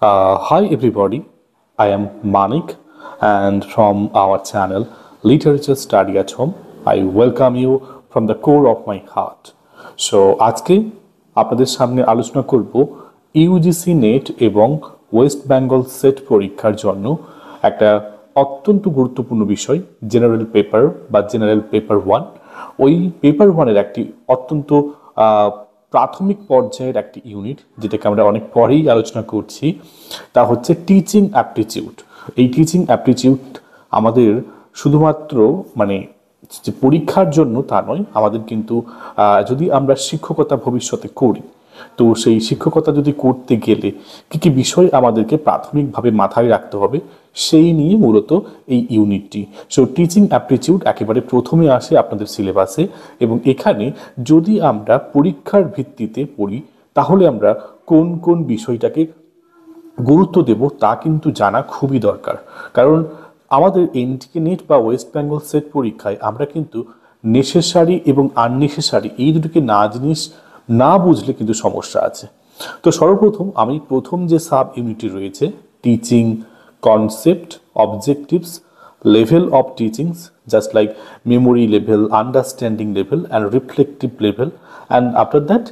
Hi everybody, I am Manik and from our channel Literature Study at Home, I welcome you from the core of my heart. So আজকে আপনাদের সামনে আলোচনা করব UGC net এবং West Bengal set পরীক্ষার জন্য একটা অত্যন্ত গুরুত্বপূর্ণ বিষয় জেনারেল পেপার বা জেনারেল পেপার 1। ওই পেপার 1 এর একটি অত্যন্ত প্রাথমিক পর্যায়ের একটি ইউনিট যেটাকে আমরা অনেক পরেই আলোচনা করছি, তা হচ্ছে টিচিং অ্যাপটিটিউড। এই টিচিং অ্যাপটিটিউড আমাদের শুধুমাত্র যে পরীক্ষার জন্য তা নয়, আমাদের কিন্তু যদি আমরা শিক্ষকতা ভবিষ্যতে করি, তো সেই শিক্ষকতা যদি করতে গেলে কী কী বিষয় আমাদেরকে প্রাথমিকভাবে মাথায় রাখতে হবে সেই নিয়ে মূলত এই ইউনিটটি। সো টিচিং অ্যাপটিটিউড একেবারে প্রথমে আসে আপনাদের সিলেবাসে, এবং এখানে যদি আমরা পরীক্ষার ভিত্তিতে পড়ি তাহলে আমরা কোন কোন বিষয়টাকে গুরুত্ব দেব তা কিন্তু জানা খুবই দরকার। কারণ আমাদের এনটিএ নেট বা ওয়েস্ট বেঙ্গল সেট পরীক্ষায় আমরা কিন্তু নেসেসারি এবং আননেসেসারি এই দুটোকে না বুঝলে কিন্তু সমস্যা আছে। তো সর্বপ্রথম আমি প্রথম যে সাব ইউনিটটি রয়েছে teaching concept, objectives, level of teachings, just like memory level, understanding level and reflective level, and after that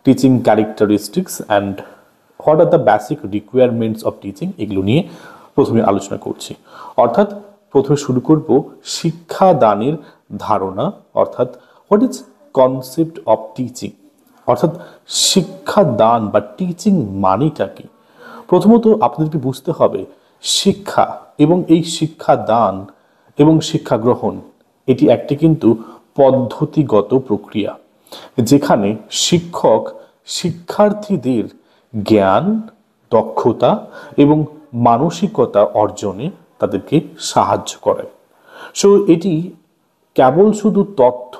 teaching characteristics and what are the basic requirements of teaching, এগুলো নিয়ে প্রথমে আলোচনা করছি। অর্থাৎ প্রথমে শুরু করব শিক্ষাদানের ধারণা, অর্থাৎ what is concept of teaching, অর্থাৎ শিক্ষাদান বা টিচিং মানেটা কি। প্রথমত আপনাদেরকে বুঝতে হবে শিক্ষা এবং এই শিক্ষাদান এবং শিক্ষা গ্রহণ এটি একটি কিন্তু পদ্ধতিগত প্রক্রিয়া, যেখানে শিক্ষক শিক্ষার্থীদের জ্ঞান, দক্ষতা এবং মানসিকতা অর্জনে তাদেরকে সাহায্য করে। সো এটি কেবল শুধু তথ্য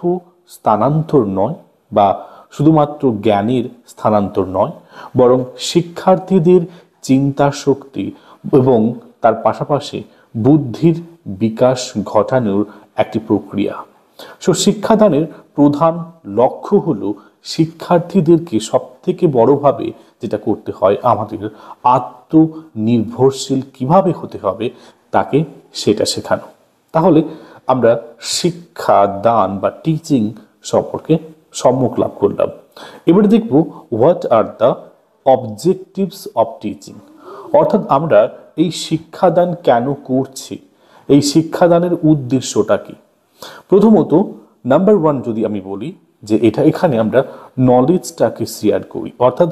স্থানান্তর নয় বা শুধুমাত্র জ্ঞানের স্থানান্তর নয়, বরং শিক্ষার্থীদের চিন্তা শক্তি এবং তার পাশাপাশি বুদ্ধির বিকাশ ঘটানোর একটি প্রক্রিয়া। সো শিক্ষাদানের প্রধান লক্ষ্য হলো শিক্ষার্থীদেরকে সবথেকে বড়ভাবে যেটা করতে হয় আমাদের আত্মনির্ভরশীল কিভাবে হতে হবে তাকে সেটা শেখানো। তাহলে আমরা শিক্ষাদান বা টিচিং সম্পর্কে সম্মুখ লাভ করলাম। এবারে দেখব what are the objectives of teaching, অর্থাৎ আমরা এই শিক্ষাদান কেন করছি, এই শিক্ষাদানের উদ্দেশ্যটা কি। প্রথমত নাম্বার 1 যদি আমি বলি যে এখানে আমরা নলেজটাকে শেয়ার করি, অর্থাৎ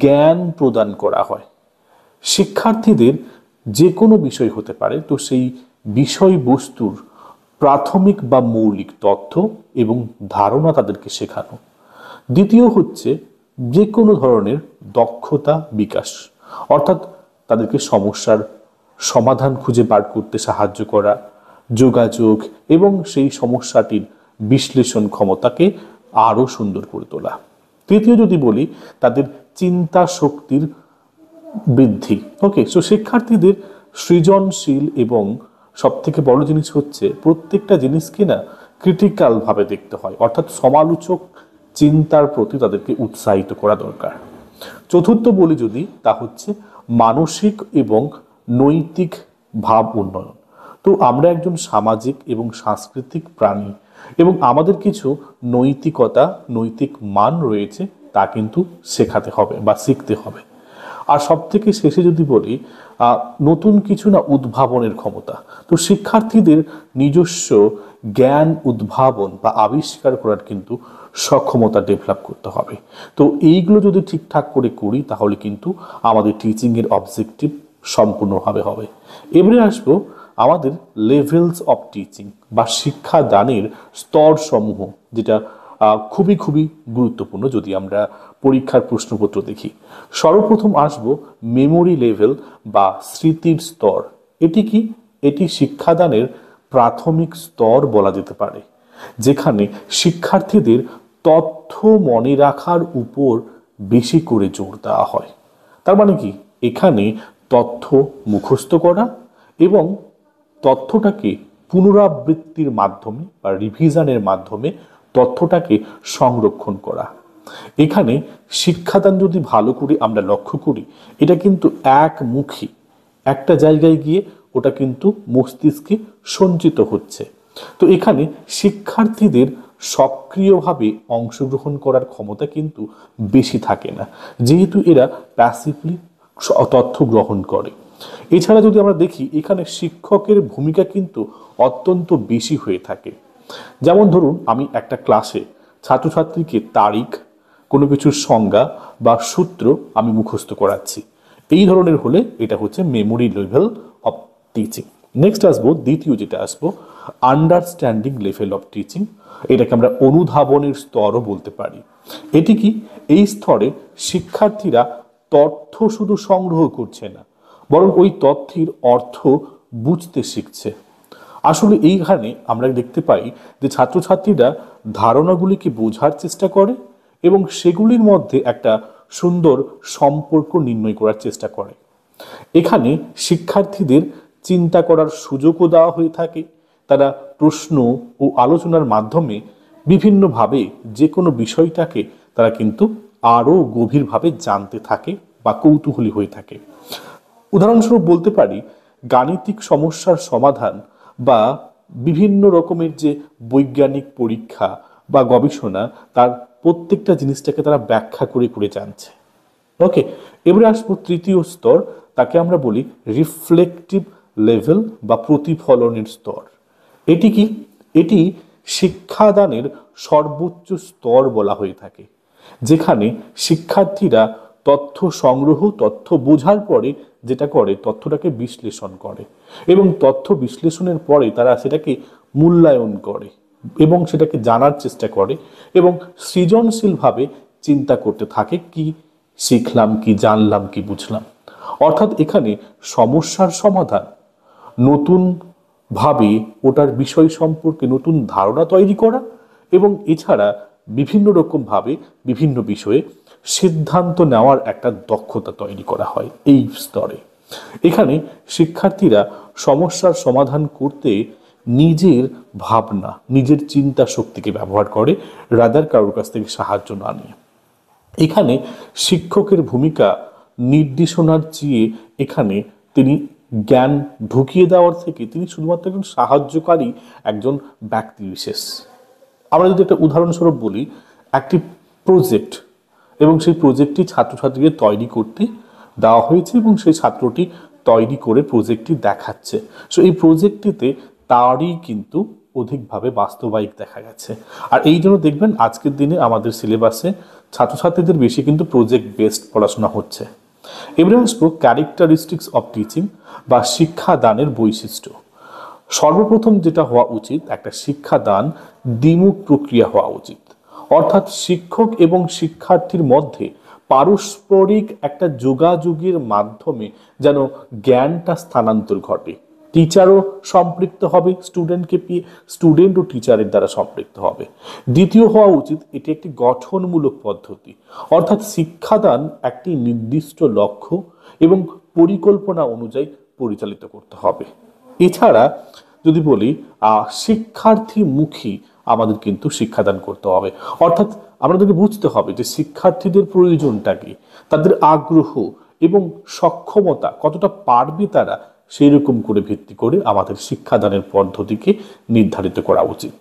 জ্ঞান প্রদান করা হয়। শিক্ষার্থীদের যে কোনো বিষয় হতে পারে, তো সেই বিষয়বস্তুর প্রাথমিক বা মৌলিক তথ্য এবং ধারণা তাদেরকে শেখানো। দ্বিতীয় হচ্ছে যে কোনো ধরনের দক্ষতা বিকাশ, অর্থাৎ তাদেরকে সমস্যার সমাধান খুঁজে বার করতে সাহায্য করা, যোগাযোগ এবং সেই সমস্যাটির বিশ্লেষণ ক্ষমতাকে আরও সুন্দর করে তোলা। তৃতীয় যদি বলি তাদের চিন্তা শক্তির বৃদ্ধি। ওকে, সো শিক্ষার্থীদের সৃজনশীল এবং সবথেকে বড় জিনিস হচ্ছে প্রত্যেকটা জিনিসকে না ক্রিটিক্যালভাবে দেখতে হয়, অর্থাৎ সমালোচক চিন্তার প্রতি তাদেরকে উৎসাহিত করা দরকার। চতুর্থ বলি যদি, তা হচ্ছে মানসিক এবং নৈতিক ভাব উন্নয়ন। তো আমরা একজন সামাজিক এবং সাংস্কৃতিক প্রাণী এবং আমাদের কিছু নৈতিকতা, নৈতিক মান রয়েছে, তা কিন্তু শেখাতে হবে বা শিখতে হবে। আর সব থেকে শেষে যদি বলি নতুন কিছু না উদ্ভাবনের ক্ষমতা। তো শিক্ষার্থীদের নিজস্ব জ্ঞান উদ্ভাবন বা আবিষ্কার করার কিন্তু সক্ষমতা ডেভেলপ করতে হবে। তো এইগুলো যদি ঠিকঠাক করে করি তাহলে কিন্তু আমাদের টিচিংয়ের অবজেক্টিভ সম্পূর্ণভাবে হবে। এবারে আসবো আমাদের লেভেলস অফ টিচিং বা শিক্ষাদানের স্তরসমূহ, যেটা খুবই খুবই গুরুত্বপূর্ণ যদি আমরা পরীক্ষার প্রশ্নপত্র দেখি। সর্বপ্রথম আসবো মেমোরি লেভেল বা স্মৃতির স্তর। এটি কি? এটি শিক্ষাদানের প্রাথমিক স্তর বলা যেতে পারে, যেখানে শিক্ষার্থীদের তথ্য মনে রাখার উপর বেশি করে জোর দেওয়া হয়। তার মানে কি? এখানে তথ্য মুখস্থ করা এবং তথ্যটাকে পুনরাবৃত্তির মাধ্যমে বা রিভিশনের মাধ্যমে তথ্যটাকে সংরক্ষণ করা। এখানে শিক্ষাদান যদি ভালো করে আমরা লক্ষ্য করি, এটা কিন্তু একমুখী, একটা জায়গায় গিয়ে ওটা কিন্তু মস্তিষ্কে সঞ্চিত হচ্ছে। তো এখানে শিক্ষার্থীদের সক্রিয়ভাবে অংশগ্রহণ করার ক্ষমতা কিন্তু বেশি থাকে না, যেহেতু এরা প্যাসিভলি তথ্য গ্রহণ করে। এছাড়া যদি আমরা দেখি, এখানে শিক্ষকের ভূমিকা কিন্তু অত্যন্ত বেশি হয়ে থাকে। যেমন ধরুন, আমি একটা ক্লাসে ছাত্রছাত্রীকে তারিখ, কোনো কিছুর সংজ্ঞা বা সূত্র আমি মুখস্থ করাচ্ছি। এই ধরনের হলে এটা হচ্ছে memory level of teaching. Next আসবো, দ্বিতীয় যেটা আসবো, আন্ডারস্ট্যান্ডিং লেভেল অফ টিচিং। এটাকে আমরা অনুধাবনের স্তরও বলতে পারি। এটি কি? এই স্তরে শিক্ষার্থীরা তথ্য শুধু সংগ্রহ করছে না, বরং ওই তথ্যের অর্থ বুঝতে শিখছে। আসলে এইখানে আমরা দেখতে পাই যে ছাত্রছাত্রীরা ধারণাগুলিকে বোঝার চেষ্টা করে এবং সেগুলির মধ্যে একটা সুন্দর সম্পর্ক নির্ণয় করার চেষ্টা করে। এখানে শিক্ষার্থীদের চিন্তা করার সুযোগও দেওয়া হয়ে থাকে। তারা প্রশ্ন ও আলোচনার মাধ্যমে বিভিন্নভাবে যে কোনো বিষয়টাকে তারা কিন্তু আরও গভীরভাবে জানতে থাকে বা কৌতূহলী হয়ে থাকে। উদাহরণস্বরূপ বলতে পারি, গাণিতিক সমস্যার সমাধান বা বিভিন্ন রকমের যে বৈজ্ঞানিক পরীক্ষা বা গবেষণা, তার প্রত্যেকটা জিনিসটাকে তারা ব্যাখ্যা করে করে জানছে। ওকে, এবারে আসবো তৃতীয় স্তর, তাকে আমরা বলি রিফ্লেকটিভ লেভেল বা প্রতিফলনের স্তর। এটি কি? এটি শিক্ষাদানের সর্বোচ্চ স্তর বলা হয়ে থাকে, যেখানে শিক্ষার্থীরা তথ্য সংগ্রহ, তথ্য বোঝার পরে যেটা করে, তথ্যটাকে বিশ্লেষণ করে এবং তথ্য বিশ্লেষণের পরে তারা সেটাকে মূল্যায়ন করে এবং সেটাকে জানার চেষ্টা করে এবং সৃজনশীলভাবে চিন্তা করতে থাকে, কি শিখলাম, কি জানলাম, কি বুঝলাম। অর্থাৎ এখানে সমস্যার সমাধান, নতুন ভাবে ওটার বিষয় সম্পর্কে নতুন ধারণা তৈরি করা এবং এছাড়া বিভিন্ন রকম ভাবে বিভিন্ন বিষয়ে সিদ্ধান্ত নেওয়ার একটা দক্ষতা তৈরি করা হয় এই স্তরে। এখানে শিক্ষার্থীরা সমস্যার সমাধান করতে নিজের ভাবনা, নিজের চিন্তা শক্তিকে ব্যবহার করে, রাদার কারোর কাছ থেকে সাহায্য না নিয়ে। এখানে শিক্ষকের ভূমিকা নির্দেশনার চেয়ে এখানে তিনি জ্ঞান ঢুকিয়ে দেওয়ার থেকে তিনি শুধুমাত্র একজন সাহায্যকারী, একজন ব্যক্তি বিশেষ। আমরা যদি একটা উদাহরণস্বরূপ বলি, একটি প্রজেক্ট এবং সেই প্রজেক্টটি ছাত্রছাত্রীকে তৈরি করতে দেওয়া হয়েছে এবং সেই ছাত্রটি তৈরি করে প্রজেক্টটি দেখাচ্ছে। সো এই প্রজেক্টটিতে তারই কিন্তু অধিকভাবে বাস্তবায়িক দেখা গেছে। আর এই জন্য দেখবেন আজকের দিনে আমাদের সিলেবাসে ছাত্রছাত্রীদের বেশি কিন্তু প্রজেক্ট বেসড পড়াশোনা হচ্ছে। এবারে আসবো ক্যারেক্টারিস্টিক্স অফ টিচিং বা শিক্ষাদানের বৈশিষ্ট্য। সর্বপ্রথম যেটা হওয়া উচিত, একটা শিক্ষাদান দ্বিমুখ প্রক্রিয়া হওয়া উচিত। অর্থাৎ শিক্ষক এবং শিক্ষার্থীর মধ্যে পারস্পরিক একটা যোগাযোগের মাধ্যমে যেন জ্ঞানটা স্থানান্তর ঘটে। টিচারও সম্পৃক্ত হবে স্টুডেন্টকে পেয়ে, স্টুডেন্টও টিচারের দ্বারা সম্পৃক্ত হবে। দ্বিতীয় হওয়া উচিত, এটি একটি গঠনমূলক পদ্ধতি। অর্থাৎ শিক্ষাদান একটি নির্দিষ্ট লক্ষ্য এবং পরিকল্পনা অনুযায়ী পরিচালিত করতে হবে। এছাড়া যদি বলি, শিক্ষার্থীমুখী আমাদের কিন্তু শিক্ষাদান করতে হবে। অর্থাৎ আমাদেরকে বুঝতে হবে যে শিক্ষার্থীদের প্রয়োজনটা কি, তাদের আগ্রহ এবং সক্ষমতা কতটা পারবে তারা, সেই রকম করে ভিত্তি করে আমাদের শিক্ষাদানের পদ্ধতিকে নির্ধারিত করা উচিত।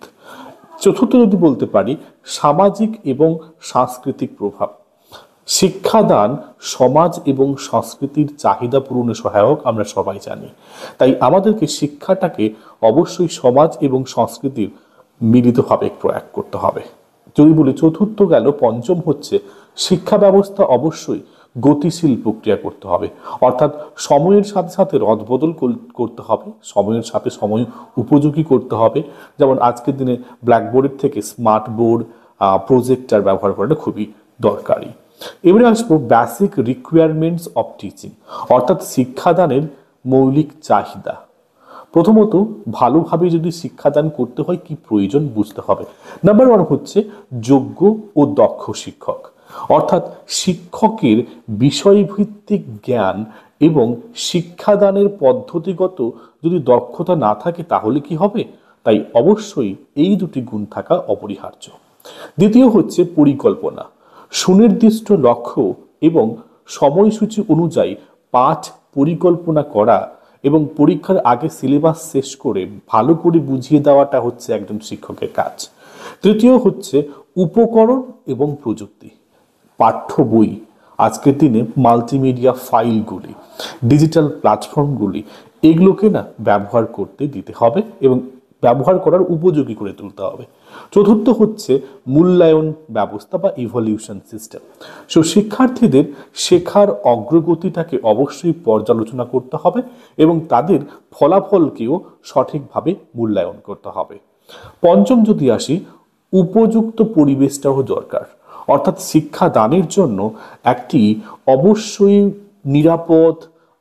চতুর্থ যদি বলতে পারি, সামাজিক এবং সাংস্কৃতিক প্রভাব। শিক্ষাদান সমাজ এবং সংস্কৃতির চাহিদা পূরণে সহায়ক, আমরা সবাই জানি। তাই আমাদেরকে শিক্ষাটাকে অবশ্যই সমাজ এবং সংস্কৃতির মিলিতভাবে প্রয়োগ করতে হবে। যদি বলি চতুর্থ গেল, পঞ্চম হচ্ছে শিক্ষা ব্যবস্থা অবশ্যই গতিশীল প্রক্রিয়া করতে হবে। অর্থাৎ সময়ের সাথে সাথে রদবদল করতে হবে, সময়ের সাথে সময় উপযোগী করতে হবে। যেমন আজকের দিনে ব্ল্যাকবোর্ডের থেকে স্মার্ট বোর্ড, প্রজেক্টর ব্যবহার করাটা খুবই দরকারি। এবারে আসবো বেসিক রিকোয়ারমেন্টস অফ টিচিং, অর্থাৎ শিক্ষাদানের মৌলিক চাহিদা। প্রথমত, ভালোভাবে যদি শিক্ষাদান করতে হয় কি প্রয়োজন বুঝতে হবে। নাম্বার ওয়ান হচ্ছে যোগ্য ও দক্ষ শিক্ষক। অর্থাৎ শিক্ষকের বিষয়ভিত্তিক জ্ঞান এবং শিক্ষাদানের পদ্ধতিগত যদি দক্ষতা না থাকে তাহলে কি হবে? তাই অবশ্যই এই দুটি গুণ থাকা অপরিহার্য। দ্বিতীয় হচ্ছে পরিকল্পনা। সুনির্দিষ্ট লক্ষ্য এবং সময়সূচি অনুযায়ী পাঠ পরিকল্পনা করা এবং পরীক্ষার আগে সিলেবাস শেষ করে ভালো করে বুঝিয়ে দেওয়াটা হচ্ছে একজন শিক্ষকের কাজ। তৃতীয় হচ্ছে উপকরণ এবং প্রযুক্তি। পাঠ্য বই, আজকের দিনে মাল্টিমিডিয়া ফাইলগুলি, ডিজিটাল প্ল্যাটফর্মগুলি, এগুলোকে না ব্যবহার করতে দিতে হবে এবং ব্যবহার করার উপযোগী করে তুলতে হবে। চতুর্থ হচ্ছে মূল্যায়ন ব্যবস্থা বা ইভলিউশন সিস্টেম। সো শিক্ষার্থীদের শেখার অগ্রগতিটাকে অবশ্যই পর্যালোচনা করতে হবে এবং তাদের ফলাফলকেও সঠিকভাবে মূল্যায়ন করতে হবে। পঞ্চম যদি আসি, উপযুক্ত পরিবেশটাও দরকার। অর্থাৎ শিক্ষাদানের জন্য একটি অবশ্যই নিরাপদ,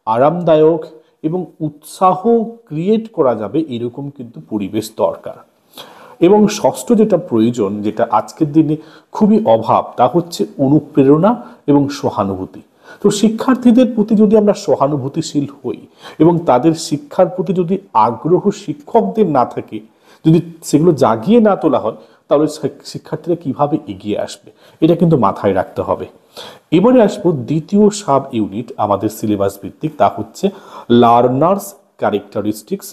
আরামদায়ক এবং উৎসাহ ক্রিয়েট করা যাবে এরকম কিন্তু পরিবেশ দরকার। এবং ষষ্ঠ যেটা প্রয়োজন, যেটা আজকের দিনে খুবই অভাব, তা হচ্ছে অনুপ্রেরণা এবং সহানুভূতি। তো শিক্ষার্থীদের প্রতি যদি আমরা সহানুভূতিশীল হই এবং তাদের শিক্ষার প্রতি যদি আগ্রহ শিক্ষকদের না থাকে, যদি সেগুলো জাগিয়ে না তোলা হয়, তাহলে শিক্ষার্থীরা কিভাবে এগিয়ে আসবে, এটা কিন্তু মাথায় রাখতে হবে। এবারে আসবো দ্বিতীয় সাব ইউনিট আমাদের সিলেবাস ভিত্তিক, তা হচ্ছে লার্নার্স ক্যারেক্টারিস্টিক্স।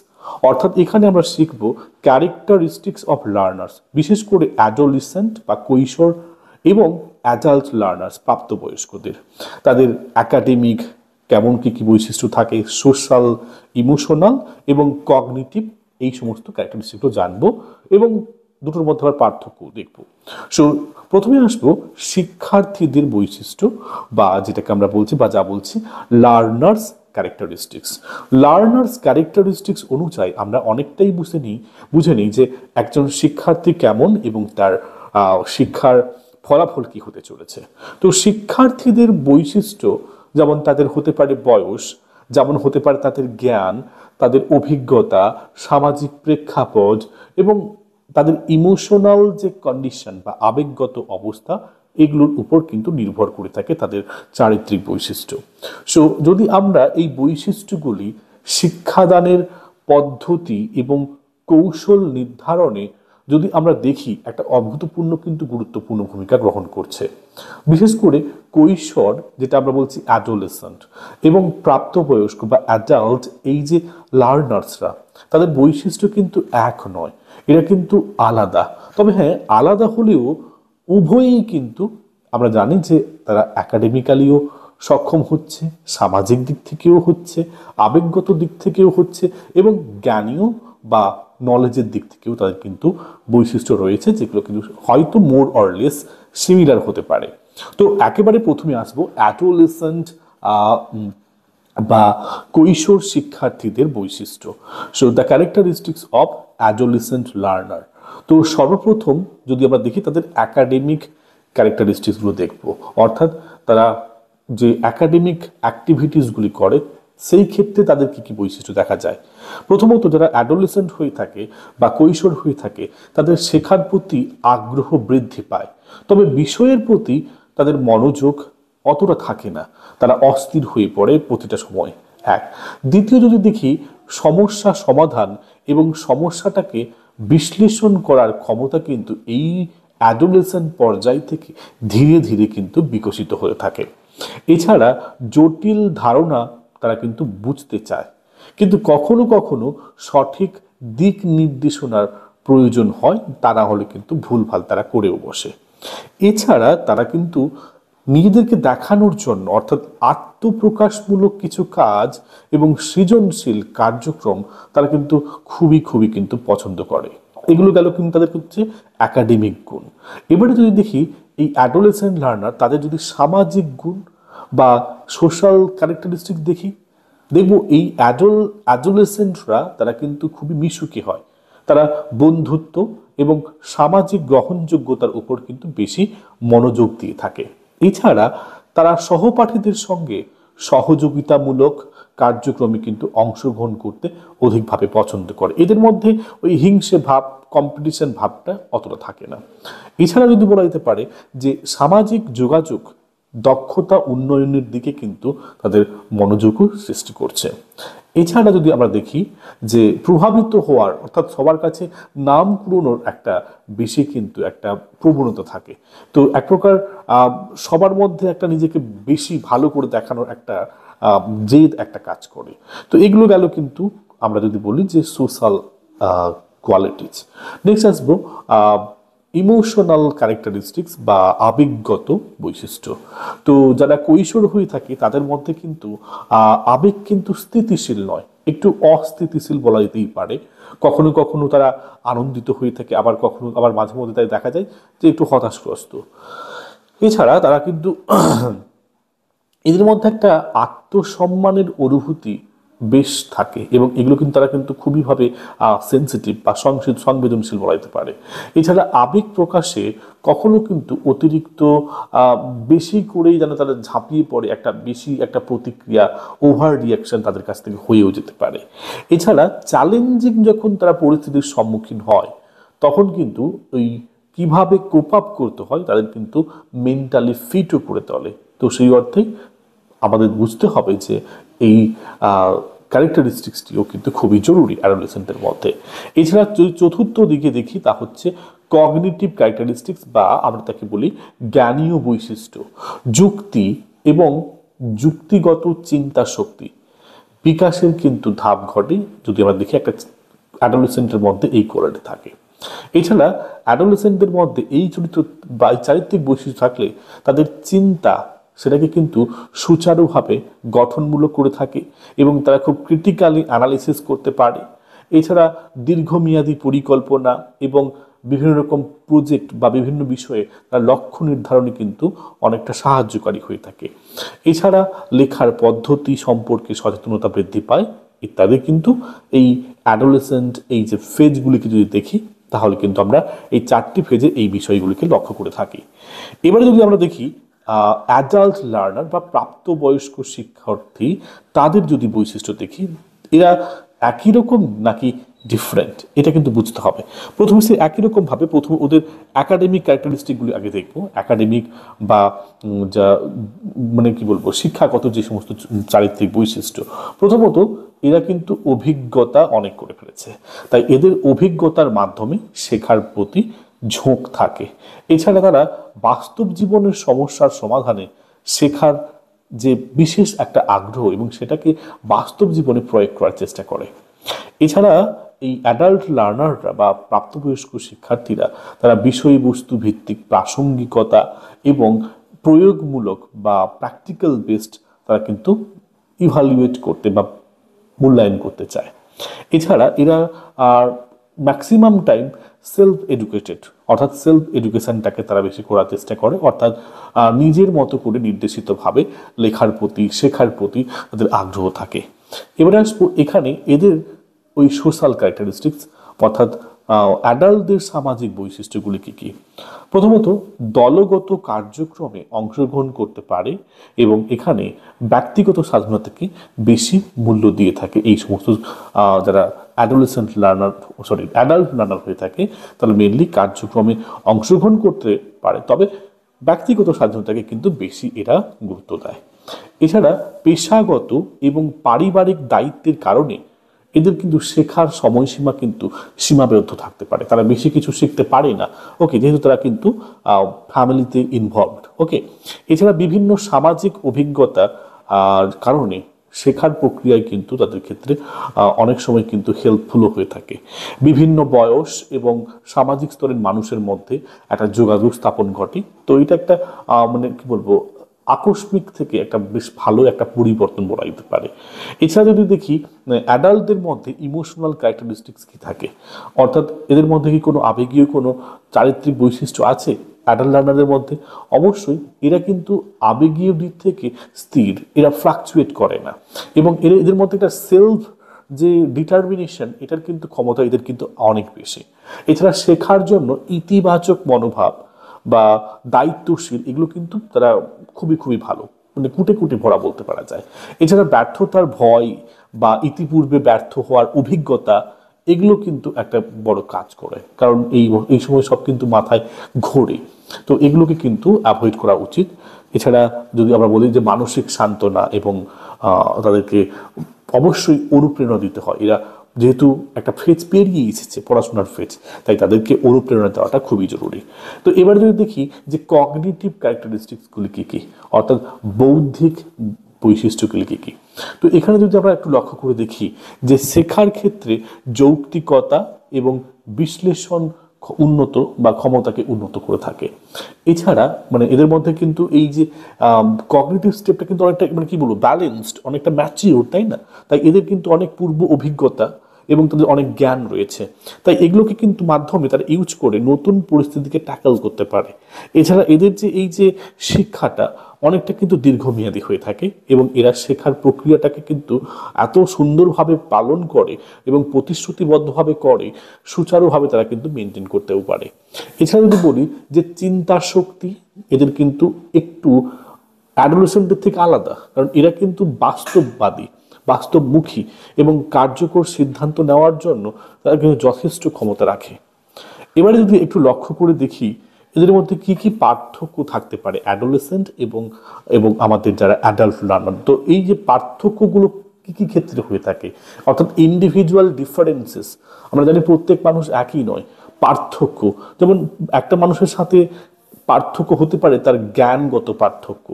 অর্থাৎ এখানে আমরা শিখব ক্যারেক্টারিস্টিক্স অফ লার্নার্স, বিশেষ করে অ্যাডোলিসেন্ট বা কৈশোর এবং অ্যাডাল্ট লার্নার্স প্রাপ্তবয়স্কদের। তাদের একাডেমিক কেমন কি বৈশিষ্ট্য থাকে, সোশ্যাল, ইমোশনাল এবং কগনিটিভ, এই সমস্ত ক্যারেক্টারিস্টিকগুলো জানবো এবং দুটোর মধ্যে আবার পার্থক্য দেখব। সো প্রথমে আসবো শিক্ষার্থীদের বৈশিষ্ট্য বা যেটাকে আমরা বলছি বা যা বলছি লার্নার্স ক্যারেক্টারিস্টিক্স। লার্নার্স ক্যারেক্টারিস্টিক্স অনুযায়ী আমরা অনেকটাই বুঝে নিই যে একজন শিক্ষার্থী কেমন এবং তার শিক্ষার ফলাফল কি হতে চলেছে। তো শিক্ষার্থীদের বৈশিষ্ট্য যেমন তাদের হতে পারে বয়স, যেমন হতে পারে তাদের জ্ঞান, তাদের অভিজ্ঞতা, সামাজিক প্রেক্ষাপট এবং তাদের ইমোশনাল যে কন্ডিশন বা আবেগগত অবস্থা, এগুলোর উপর কিন্তু নির্ভর করে থাকে তাদের চারিত্রিক বৈশিষ্ট্য। সো যদি আমরা এই বৈশিষ্ট্যগুলি শিক্ষাদানের পদ্ধতি এবং কৌশল নির্ধারণে যদি আমরা দেখি, একটা অভূতপূর্ণ কিন্তু গুরুত্বপূর্ণ ভূমিকা গ্রহণ করছে। বিশেষ করে কৈশোর, যেটা আমরা বলছি অ্যাডোলেসেন্ট, এবং প্রাপ্তবয়স্ক বা অ্যাডাল্ট, এই যে লার্নার্সরা, তাদের বৈশিষ্ট্য কিন্তু এক নয়, এরা কিন্তু আলাদা। তবে হ্যাঁ, আলাদা হলেও উভয়ই কিন্তু আমরা জানি যে তারা একাডেমিক্যালিও সক্ষম হচ্ছে, সামাজিক দিক থেকেও হচ্ছে, আবেগগত দিক থেকেও হচ্ছে এবং জ্ঞানীয় বা নলেজের দিক থেকেও তাদের কিন্তু বৈশিষ্ট্য রয়েছে, যেগুলো কিন্তু হয়তো মোর অর লেস সিমিলার হতে পারে। তো একেবারে প্রথমে আসবো অ্যাডোলেসেন্ট বা কৈশোর শিক্ষার্থীদের বৈশিষ্ট্য। So the characteristics of adolescent learner. তো সর্বপ্রথম যদি আমরা দেখি তাদের একাডেমিক ক্যারেক্টারিস্টিক্সগুলো দেখব, অর্থাৎ তারা যে একাডেমিক অ্যাক্টিভিটিসগুলি করে সেই ক্ষেত্রে তাদের কি কি বৈশিষ্ট্য দেখা যায়। প্রথমত, যারা অ্যাডোলেসেন্ট হয়ে থাকে বা কৈশোর হয়ে থাকে, তাদের শেখার প্রতি আগ্রহ বৃদ্ধি পায়, তবে বিষয়ের প্রতি তাদের মনোযোগ অতটা থাকে না, তারা অস্থির হয়ে পড়ে প্রতিটা সময়। এক। দ্বিতীয়, যদি দেখি সমস্যা সমাধান এবং সমস্যাটাকে বিশ্লেষণ করার ক্ষমতা কিন্তু এই অ্যাডোলেসেন্ট পর্যায় থেকে ধীরে ধীরে কিন্তু বিকশিত হয়ে থাকে। এছাড়া জটিল ধারণা তারা কিন্তু বুঝতে চায়, কিন্তু কখনো কখনো সঠিক দিক নির্দেশনার প্রয়োজন হয়, তা না হলে কিন্তু ভুলভাল তারা করেও বসে। এছাড়া তারা কিন্তু নিজেদেরকে দেখানোর জন্য, অর্থাৎ আত্মপ্রকাশমূলক কিছু কাজ এবং সৃজনশীল কার্যক্রম তারা কিন্তু খুবই কিন্তু পছন্দ করে। এগুলো গেল কিন্তু তাদের হচ্ছে একাডেমিক গুণ। এবারে যদি দেখি এই অ্যাডোলেসেন্ট লার্নার, তাদের যদি সামাজিক গুণ বা সোশ্যাল ক্যারেক্টারিস্টিক দেখব এই অ্যাডোলেসেন্টরা তারা কিন্তু খুবই মিশুকে হয়, তারা বন্ধুত্ব এবং সামাজিক গ্রহণযোগ্যতার উপর কিন্তু বেশি মনোযোগ দিয়ে থাকে। এছাড়া তারা সহপাঠীদের সঙ্গে সহযোগিতামূলক কার্যক্রমে কিন্তু অংশগ্রহণ করতে অধিকভাবে পছন্দ করে। এদের মধ্যে ওই হিংসে ভাব, কম্পিটিশন ভাবটা অতটা থাকে না। এছাড়া যদি বলা যেতে পারে যে সামাজিক যোগাযোগ দক্ষতা উন্নয়নের দিকে কিন্তু তাদের মনোযোগও সৃষ্টি করছে। এছাড়া যদি আমরা দেখি যে প্রভাবিত হওয়ার অর্থাৎ সবার কাছে নাম কুড়োনোর একটা বেশি কিন্তু একটা প্রবণতা থাকে। তো এক প্রকার সবার মধ্যে একটা নিজেকে বেশি ভালো করে দেখানোর একটা জেদ একটা কাজ করে। তো এগুলো গেল কিন্তু আমরা যদি বলি যে সোশ্যাল কোয়ালিটিজ। নেক্সট আসবো ইমোশনাল ক্যারেক্টারিস্টিক্স বা আবেগগত বৈশিষ্ট্য। তো যারা কৈশোর হয়ে থাকে তাদের মধ্যে কিন্তু আবেগ কিন্তু স্থিতিশীল নয়, একটু অস্থিতিশীল বলা যেতেই পারে। কখনো কখনো তারা আনন্দিত হয়ে থাকে, আবার মাঝে মধ্যে তাই দেখা যায় যে একটু হতাশগ্রস্ত। এছাড়া তারা কিন্তু এদের মধ্যে একটা আত্মসম্মানের অনুভূতি বেশ থাকে এবং এগুলো কিন্তু তারা কিন্তু খুবইভাবে সেন্সিটিভ বা সংবেদনশীল বলা যেতে পারে। এছাড়া আবেগ প্রকাশে কখনো কিন্তু অতিরিক্ত বেশি করেই যেন তারা ঝাঁপিয়ে পড়ে, একটা বেশি একটা প্রতিক্রিয়া, ওভার রিয়াকশন তাদের কাছ থেকে হয়েও যেতে পারে। এছাড়া চ্যালেঞ্জিং যখন তারা পরিস্থিতির সম্মুখীন হয় তখন কিন্তু ওই কিভাবে কোপ আপ করতে হয় তাদের কিন্তু মেন্টালি ফিটও করে তোলে। তো সেই অর্থে আমাদের বুঝতে হবে যে এই ক্যারেক্টারিস্টিক্সটিও কিন্তু খুবই জরুরি অ্যাডোলেসেন্টের মধ্যে। এছাড়া যদি চতুর্থ দিকে দেখি তা হচ্ছে কগনিটিভ ক্যারেক্টারিস্টিক্স বা আমরা তাকে বলি জ্ঞানীয় বৈশিষ্ট্য। যুক্তি এবং যুক্তিগত চিন্তা শক্তি বিকাশের কিন্তু ধাপ ঘটে যদি আমরা দেখি একটা অ্যাডোলেসেন্টের মধ্যে এই কোয়ালিটি থাকে। এছাড়া অ্যাডোলেসেন্টদের মধ্যে এই চরিত্র বা চারিত্রিক বৈশিষ্ট্য থাকলে তাদের চিন্তা সেটাকে কিন্তু সুচারুভাবে গঠনমূলক করে থাকে এবং তারা খুব ক্রিটিক্যালি অ্যানালিসিস করতে পারে। এছাড়া দীর্ঘমেয়াদী পরিকল্পনা এবং বিভিন্ন রকম প্রজেক্ট বা বিভিন্ন বিষয়ে তার লক্ষ্য নির্ধারণে কিন্তু অনেকটা সাহায্যকারী হয়ে থাকে। এছাড়া লেখার পদ্ধতি সম্পর্কে সচেতনতা বৃদ্ধি পায় ইত্যাদি। কিন্তু এই অ্যাডোলেসেন্ট এই যে ফেজগুলিকে যদি দেখি তাহলে কিন্তু আমরা এই চারটি ফেজে এই বিষয়গুলিকে লক্ষ্য করে থাকি। এবারে যদি আমরা দেখি অ্যাডাল্ট লার্নার বা প্রাপ্তবয়স্ক শিক্ষার্থী, তাদের যদি বৈশিষ্ট্য দেখি এরা একই রকম নাকি ডিফারেন্ট এটা কিন্তু বুঝতে হবে। প্রথমে সে একই রকম ভাবে প্রথমে ওদের একাডেমিক ক্যারেক্টারিস্টিকগুলি আগে দেখবো। একাডেমিক বা যা মানে কি বলবো শিক্ষাগত যে সমস্ত চারিত্রিক বৈশিষ্ট্য, প্রথমত এরা কিন্তু অভিজ্ঞতা অনেক করে ফেলেছে, তাই এদের অভিজ্ঞতার মাধ্যমে শেখার প্রতি ঝোঁক থাকে। এছাড়া তারা বাস্তব জীবনের সমস্যার সমাধানে শেখার যে বিশেষ একটা আগ্রহ এবং সেটাকে বাস্তব জীবনে প্রয়োগ করার চেষ্টা করে। এছাড়া এই অ্যাডাল্ট লার্নাররা বা প্রাপ্তবয়স্ক শিক্ষার্থীরা তারা বিষয়বস্তু ভিত্তিক প্রাসঙ্গিকতা এবং প্রয়োগমূলক বা প্র্যাকটিক্যাল বেসড তারা কিন্তু ইভালুয়েট করতে বা মূল্যায়ন করতে চায়। এছাড়া এরা ম্যাক্সিমাম টাইম সেলফ এডুকেটেড, অর্থাৎ সেলফ এডুকেশনটাকে তারা বেশি করার চেষ্টা করে, অর্থাৎ নিজের মতো করে নির্দেশিতভাবে লেখার প্রতি শেখার প্রতি তাদের আগ্রহ থাকে। এবারে আসবো এখানে এদের ওই সোশ্যাল ক্যারেক্টারিস্টিক্স অর্থাৎ অ্যাডাল্টদের সামাজিক বৈশিষ্ট্যগুলি কী কী। প্রথমত দলগত কার্যক্রমে অংশগ্রহণ করতে পারে এবং এখানে ব্যক্তিগত স্বাধীনতাকে বেশি মূল্য দিয়ে থাকে। এই সমস্ত যারা অ্যাডাল্ট লার্নার হয়ে থাকে তাহলে মেনলি কার্যক্রমে অংশগ্রহণ করতে পারে, তবে ব্যক্তিগত স্বাধীনতাকে কিন্তু বেশি এরা গুরুত্ব দেয়। এছাড়া পেশাগত এবং পারিবারিক দায়িত্বের কারণে এদের কিন্তু শেখার সময়সীমা কিন্তু সীমাবদ্ধ থাকতে পারে, তারা বেশি কিছু শিখতে পারে না। ওকে, যেহেতু তারা কিন্তু ফ্যামিলিতে ইনভলভড। ওকে, এছাড়া বিভিন্ন সামাজিক অভিজ্ঞতা কারণে শেখার প্রক্রিয়ায় কিন্তু তাদের ক্ষেত্রে অনেক সময় কিন্তু হেল্পফুলও হয়ে থাকে। বিভিন্ন বয়স এবং সামাজিক স্তরের মানুষের মধ্যে একটা যোগাযোগ স্থাপন ঘটে। তো এটা একটা মানে কি বলবো আকস্মিক থেকে একটা বেশ ভালো একটা পরিবর্তন বলা যেতে পারে। এছাড়া যদি দেখি অ্যাডাল্টদের মধ্যে ইমোশনাল ক্যারেক্টারিস্টিক্স কি থাকে, অর্থাৎ এদের মধ্যে কি কোনো আবেগীয় কোনো চারিত্রিক বৈশিষ্ট্য আছে অ্যাডাল্ট লার্নারদের মধ্যে? অবশ্যই এরা কিন্তু আবেগীয় দিক থেকে স্থির, এরা ফ্লাকচুয়েট করে না এবং এদের মধ্যে একটা সেলফ যে ডিটারমিনেশন এটার কিন্তু ক্ষমতা এদের কিন্তু অনেক বেশি। এছাড়া শেখার জন্য ইতিবাচক মনোভাব বা দায়িত্বশীল এগুলো কিন্তু তারা খুবই খুবই ভালো, মানে কুটে কুটে ভরা বলতে পারা যায়। এছাড়া ব্যর্থতার ভয় বা ইতিপূর্বে ব্যর্থ হওয়ার অভিজ্ঞতা এগুলো কিন্তু একটা বড় কাজ করে, কারণ এই সময় সব কিন্তু মাথায় ঘোরে। তো এগুলোকে কিন্তু অ্যাভয়েড করা উচিত। এছাড়া যদি আমরা বলি যে মানসিক সান্ত্বনা এবং তাদেরকে অবশ্যই অনুপ্রেরণা দিতে হয়। এরা যেহেতু একটা ফেজ পেরিয়ে এসেছে, পড়াশোনার ফেজ, তাই তাদেরকে অনুপ্রেরণা দেওয়াটা খুবই জরুরি। তো এবার যদি দেখি যে কগনিটিভ ক্যারেক্টারিস্টিক্সগুলি কী কী, অর্থাৎ বৌদ্ধিক বৈশিষ্ট্যগুলি কী কী। তো এখানে যদি আমরা একটু লক্ষ্য করে দেখি যে শেখার ক্ষেত্রে যৌক্তিকতা এবং বিশ্লেষণ উন্নত বা ক্ষমতাকে উন্নত করে থাকে। এছাড়া মানে এদের মধ্যে কিন্তু এই যে কগনিটিভ স্টেপটা কিন্তু অনেকটা মানে কি বলবো ব্যালেন্সড, অনেকটা ম্যাচিওর, তাই না? তাই এদের কিন্তু অনেক পূর্ব অভিজ্ঞতা এবং তাদের অনেক জ্ঞান রয়েছে। তাই এগুলোকে কিন্তু মাধ্যমে তারা ইউজ করে নতুন পরিস্থিতিকে ট্যাকল করতে পারে। এছাড়া এদের যে এই যে শিক্ষাটা অনেকটা কিন্তু দীর্ঘমেয়াদী হয়ে থাকে এবং এরা শেখার প্রক্রিয়াটাকে কিন্তু এত সুন্দরভাবে পালন করে এবং প্রতিশ্রুতিবদ্ধভাবে করে, সুচারুভাবে তারা কিন্তু মেনটেন করতেও পারে। এছাড়া যদি বলি যে চিন্তা শক্তি এদের কিন্তু একটু অ্যাডোলেসেন্টের থেকে আলাদা, কারণ এরা কিন্তু বাস্তববাদী, বাস্তবমুখী এবং কার্যকর সিদ্ধান্ত নেওয়ার জন্য তারা কিন্তু যথেষ্ট ক্ষমতা রাখে। এবারে যদি একটু লক্ষ্য করে দেখি এদের মধ্যে কি কি পার্থক্য থাকতে পারে অ্যাডোলেসেন্ট এবং এবং আমাদের যারা অ্যাডাল্ট লার্নার। তো এই যে পার্থক্যগুলো কি কি ক্ষেত্রে হয়ে থাকে, অর্থাৎ ইন্ডিভিজুয়াল ডিফারেন্সেস, আমরা জানি প্রত্যেক মানুষ একই নয়, পার্থক্য যেমন একটা মানুষের সাথে পার্থক্য হতে পারে তার জ্ঞানগত পার্থক্য,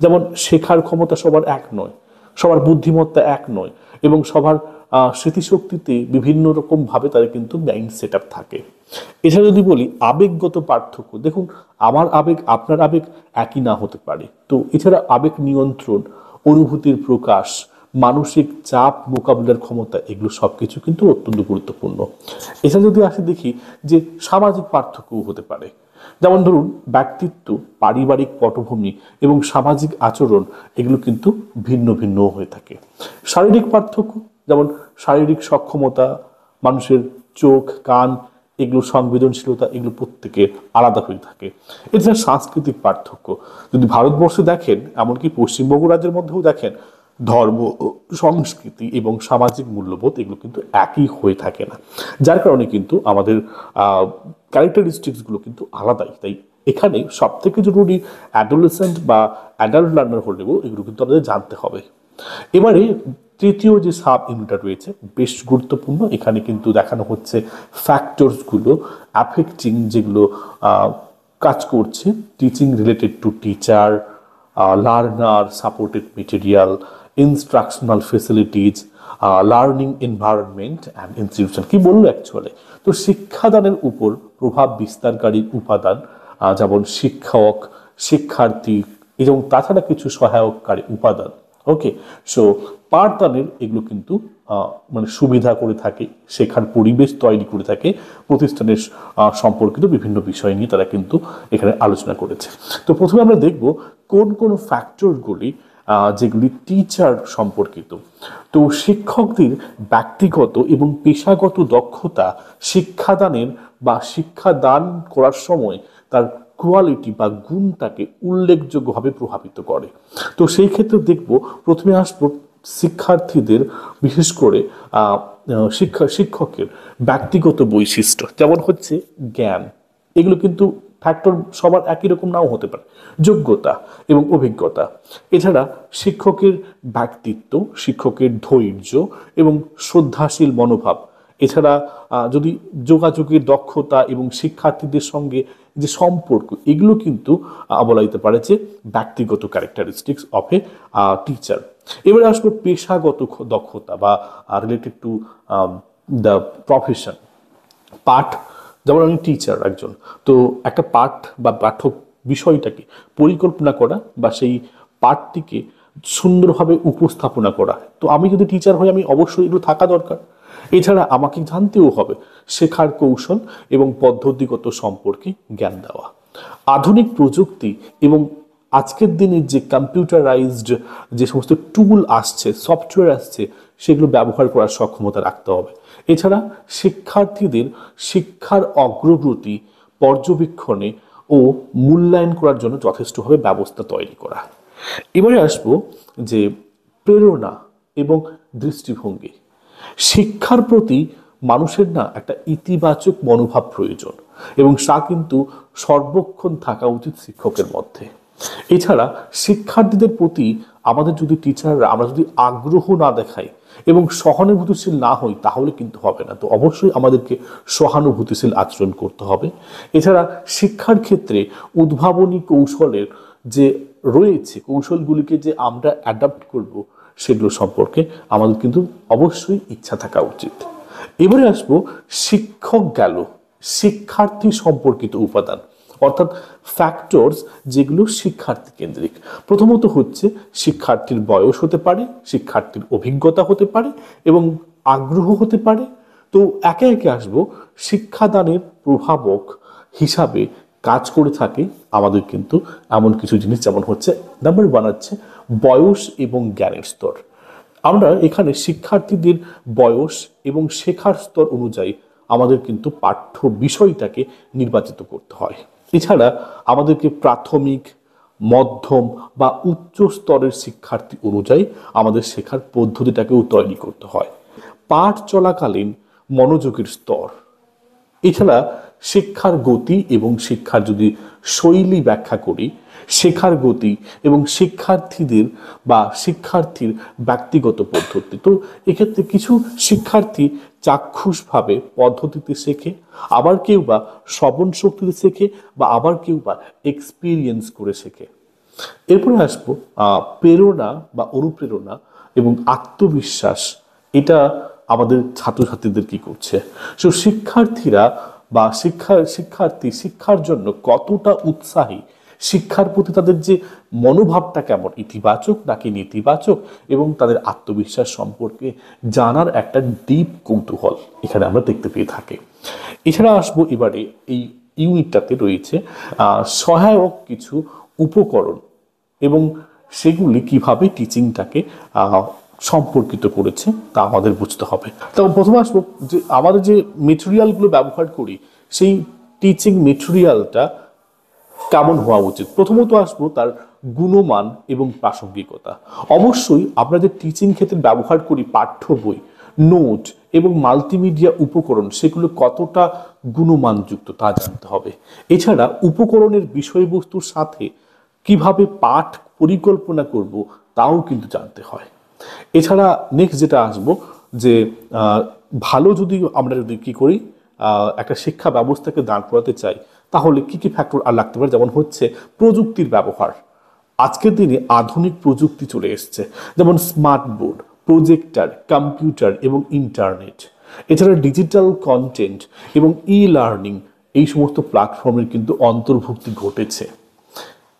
যেমন শেখার ক্ষমতা সবার এক নয়, সবার বুদ্ধিমত্তা এক নয় এবং সবার স্মৃতিশক্তিতে বিভিন্ন রকম ভাবে তাদের কিন্তু মাইন্ড সেট আপ থাকে। এছাড়া যদি বলি আবেগগত পার্থক্য, দেখুন আমার আবেগ আপনার আবেগ একই না হতে পারে। তো এছাড়া আবেগ নিয়ন্ত্রণ, অনুভূতির প্রকাশ, মানসিক চাপ মোকাবিলার ক্ষমতা, এগুলো সবকিছু কিন্তু অত্যন্ত গুরুত্বপূর্ণ। এছাড়া যদি আসে দেখি যে সামাজিক পার্থক্যও হতে পারে, যেমন ধরুন ব্যক্তিত্ব, পারিবারিক পটভূমি এবং সামাজিক আচরণ, এগুলো কিন্তু ভিন্ন ভিন্ন হয়ে থাকে। শারীরিক পার্থক্য, যেমন শারীরিক সক্ষমতা, মানুষের চোখ, কান, এগুলো সংবেদনশীলতা, এগুলো প্রত্যেকে আলাদা হয়ে থাকে। এছাড়া সাংস্কৃতিক পার্থক্য, যদি ভারতবর্ষে দেখেন, এমনকি পশ্চিমবঙ্গ রাজ্যের মধ্যেও দেখেন, ধর্ম, সংস্কৃতি এবং সামাজিক মূল্যবোধ এগুলো কিন্তু একই হয়ে থাকে না, যার কারণে কিন্তু আমাদের ক্যারেক্টারিস্টিক্সগুলো কিন্তু আলাদাই। তাই এখানে সব থেকে জরুরি অ্যাডোলেসেন্ট বা অ্যাডাল্ট লার্নার হলেও এগুলো কিন্তু আমাদের জানতে হবে। এবারে তৃতীয় যে সাব ইউনিটটা রয়েছে বেশ গুরুত্বপূর্ণ, এখানে কিন্তু দেখানো হচ্ছে ফ্যাক্টরসগুলো অ্যাফেক্টিং যেগুলো কাজ করছে teaching related to teacher, learner, supported material, instructional facilities, learning environment and institution. কি বললো অ্যাকচুয়ালি? তো শিক্ষাদানের উপর প্রভাব বিস্তারকারী উপাদান, যেমন শিক্ষক, শিক্ষার্থী এবং তাছাড়া কিছু সহায়ককারী উপাদান। ওকে, সো পাঠদানের এগুলো কিন্তু মানে সুবিধা করে থাকে, শেখার পরিবেশ তৈরি করে থাকে, প্রতিষ্ঠানের সম্পর্কিত বিভিন্ন বিষয় নিয়ে তারা কিন্তু এখানে আলোচনা করেছে। তো প্রথমে আমরা দেখব কোন কোন ফ্যাক্টরগুলি যেগুলি টিচার সম্পর্কিত। তো শিক্ষকদের ব্যক্তিগত এবং পেশাগত দক্ষতা শিক্ষাদানের বা শিক্ষাদান করার সময় তার কোয়ালিটি বা গুণটাকে উল্লেখযোগ্যভাবে প্রভাবিত করে। তো সেই ক্ষেত্রে দেখব প্রথমে আসবো শিক্ষার্থীদের, বিশেষ করে শিক্ষকের ব্যক্তিগত বৈশিষ্ট্য, যেমন হচ্ছে জ্ঞান, এগুলো কিন্তু ফ্যাক্টর সবার একই রকম নাও হতে পারে, যোগ্যতা এবং অভিজ্ঞতা। এছাড়া শিক্ষকের ব্যক্তিত্ব, শিক্ষকের ধৈর্য এবং শ্রদ্ধাশীল মনোভাব, এছাড়া যদি যোগাযোগের দক্ষতা এবং শিক্ষার্থীদের সঙ্গে যে সম্পর্ক, এগুলো কিন্তু বলা যেতে পারে যে ব্যক্তিগত ক্যারেক্টারিস্টিক্স অফ এ টিচার। এবারে আসবো পেশাগত দক্ষতা বা রিলেটেড টু দ্য প্রফেশন। পাঠ, যেমন আমি টিচার একজন, তো একটা পাঠ বা পাঠক বিষয়টাকে পরিকল্পনা করা বা সেই পাঠটিকে সুন্দরভাবে উপস্থাপনা করা। তো আমি যদি টিচার হই আমি অবশ্যই এগুলো থাকা দরকার। এছাড়া আমাকে জানতেও হবে শেখার কৌশল এবং পদ্ধতিগত সম্পর্কে জ্ঞান দেওয়া। আধুনিক প্রযুক্তি এবং আজকের দিনে যে কম্পিউটারাইজড যে সমস্ত টুল আসছে, সফটওয়্যার আসছে, সেগুলো ব্যবহার করার সক্ষমতা রাখতে হবে। এছাড়া শিক্ষার্থীদের শিক্ষার অগ্রগতি পর্যবেক্ষণে ও মূল্যায়ন করার জন্য যথেষ্টভাবে ব্যবস্থা তৈরি করা। এবারে আসবো যে প্রেরণা এবং দৃষ্টিভঙ্গি। শিক্ষার প্রতি মানুষের না একটা ইতিবাচক মনোভাব প্রয়োজন এবং তা কিন্তু সর্বক্ষণ থাকা উচিত শিক্ষকের মধ্যে। এছাড়া শিক্ষার্থীদের প্রতি আমাদের যদি টিচাররা আমরা যদি আগ্রহ না দেখাই এবং সহানুভূতিশীল না হই তাহলে কিন্তু হবে না। তো অবশ্যই আমাদেরকে সহানুভূতিশীল আচরণ করতে হবে। এছাড়া শিক্ষার ক্ষেত্রে উদ্ভাবনী কৌশলের যে রয়েছে, কৌশলগুলিকে যে আমরা অ্যাডাপ্ট করব সেগুলো সম্পর্কে আমাদের কিন্তু অবশ্যই ইচ্ছা থাকা উচিত। এবারে আসবো শিক্ষক গেল, শিক্ষার্থী সম্পর্কিত উপাদান অর্থাৎ ফ্যাক্টরস যেগুলো শিক্ষার্থী কেন্দ্রিক। প্রথমত হচ্ছে শিক্ষার্থীর বয়স হতে পারে, শিক্ষার্থীর অভিজ্ঞতা হতে পারে এবং আগ্রহ হতে পারে। তো একে একে আসবো শিক্ষাদানের প্রভাবক হিসাবে কাজ করে থাকে আমাদের কিন্তু এমন কিছু জিনিস, যেমন হচ্ছে নাম্বার 1 হচ্ছে বয়স এবং জ্ঞানের স্তর। আমরা এখানে শিক্ষার্থীদের বয়স এবং শেখার স্তর অনুযায়ী আমাদের কিন্তু পাঠ্য বিষয়টাকে নির্বাচিত করতে হয়। এছাড়া আমাদেরকে প্রাথমিক, মধ্যম বা উচ্চ স্তরের শিক্ষার্থী অনুযায়ী আমাদের শেখার পদ্ধতিটাকেও তৈরি করতে হয়। পাঠ চলাকালীন মনোযোগের স্তর, এছাড়া শিক্ষার গতি এবং শিক্ষার যদি শৈলী ব্যাখ্যা করি, শেখার গতি এবং শিক্ষার্থীর ব্যক্তিগত পদ্ধতি। তো এক্ষেত্রে কিছু শিক্ষার্থী চাক্ষুষভাবে পদ্ধতিতে শেখে, আবার কেউ বা শ্রবণ শক্তিতে শেখে, বা আবার কেউ বা এক্সপিরিয়েন্স করে শেখে। এরপরে আসবো প্রেরণা বা অনুপ্রেরণা এবং আত্মবিশ্বাস, এটা আমাদের ছাত্রছাত্রীদের কি করছে। সো শিক্ষার্থীরা বা শিক্ষার্থী শিক্ষার জন্য কতটা উৎসাহী, শিক্ষার প্রতি তাদের যে মনোভাবটা কেমন, ইতিবাচক নাকি নেতিবাচক, এবং তাদের আত্মবিশ্বাস সম্পর্কে জানার একটা ডিপ কৌতূহল এখানে আমরা দেখতে পেয়ে থাকি। এছাড়া আসবো এবারে এই ইউনিটটাতে রয়েছে সহায়ক কিছু উপকরণ এবং সেগুলি কিভাবে টিচিংটাকে সম্পর্কিত করেছে তা আমাদের বুঝতে হবে। তো প্রথমে আসবো যে আমাদের যে মেটেরিয়ালগুলো ব্যবহার করি সেই টিচিং মেটেরিয়ালটা কেমন হওয়া উচিত। প্রথমত আসবো তার গুণমান এবং প্রাসঙ্গিকতা। অবশ্যই আমরা যে টিচিং ক্ষেত্রে ব্যবহার করি পাঠ্য বই, নোট এবং মাল্টিমিডিয়া উপকরণ, সেগুলো কতটা গুণমানযুক্ত তা জানতে হবে। এছাড়া উপকরণের বিষয়বস্তুর সাথে কিভাবে পাঠ পরিকল্পনা করব তাও কিন্তু জানতে হয়। এছাড়া নেক্সট যেটা আসবো যে ভালো আমরা যদি কি করি একটা শিক্ষা ব্যবস্থাকে দাঁড় করাতে চাই তাহলে কি কি ফ্যাক্টর আর লাগতে পারে, যেমন হচ্ছে প্রযুক্তির ব্যবহার। আজকের দিনে আধুনিক প্রযুক্তি চলে এসছে, যেমন স্মার্ট বোর্ড, প্রজেক্টর, কম্পিউটার এবং ইন্টারনেট। এছাড়া ডিজিটাল কন্টেন্ট এবং ই লার্নিং, এই সমস্ত প্ল্যাটফর্মের কিন্তু অন্তর্ভুক্তি ঘটেছে।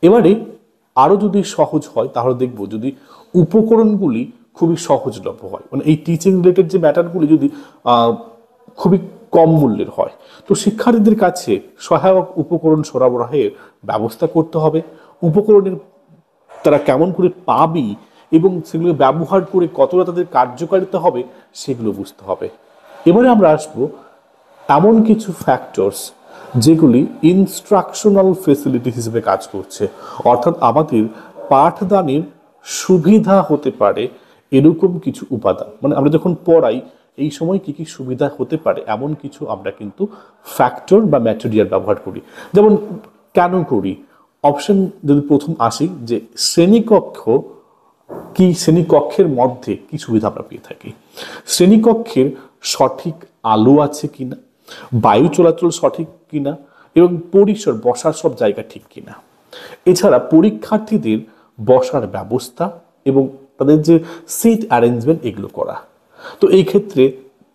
এবারে আরও যদি সহজ হয় তাহলে দেখব যদি উপকরণগুলি খুবই সহজলভ্য হয়, মানে এই টিচিং রিলেটেড যে ম্যাটারগুলি যদি খুবই কম মূল্যের হয়, তো শিক্ষার্থীদের কাছে সহায়ক উপকরণ সরবরাহের ব্যবস্থা করতে হবে। উপকরণের তারা কেমন করে পাবি এবং সেগুলো ব্যবহার করে কতটা তাদের কার্যকারিতা হবে সেগুলো বুঝতে হবে। এবারে আমরা আসবো এমন কিছু ফ্যাক্টরস যেগুলি ইনস্ট্রাকশনাল ফেসিলিটি হিসেবে কাজ করছে, অর্থাৎ আমাদের পাঠদানের সুবিধা হতে পারে এরকম কিছু উপাদান। মানে আমরা যখন পড়াই এই সময় কি কি সুবিধা হতে পারে এমন কিছু আমরা কিন্তু ফ্যাক্টর বা ম্যাটেরিয়াল ব্যবহার করি। যেমন কেন করি, অপশন যদি প্রথম আসি যে শ্রেণীকক্ষের মধ্যে কি সুবিধা আমরা পেয়ে থাকি, শ্রেণীকক্ষের সঠিক আলো আছে কিনা, বায়ু চলাচল সঠিক কিনা এবং পরিসর বসার সব জায়গা ঠিক কিনা। এছাড়া পরীক্ষার্থীদের বসার ব্যবস্থা এবং তাদের যে সিট অ্যারেঞ্জমেন্ট এগুলো করা। তো এই ক্ষেত্রে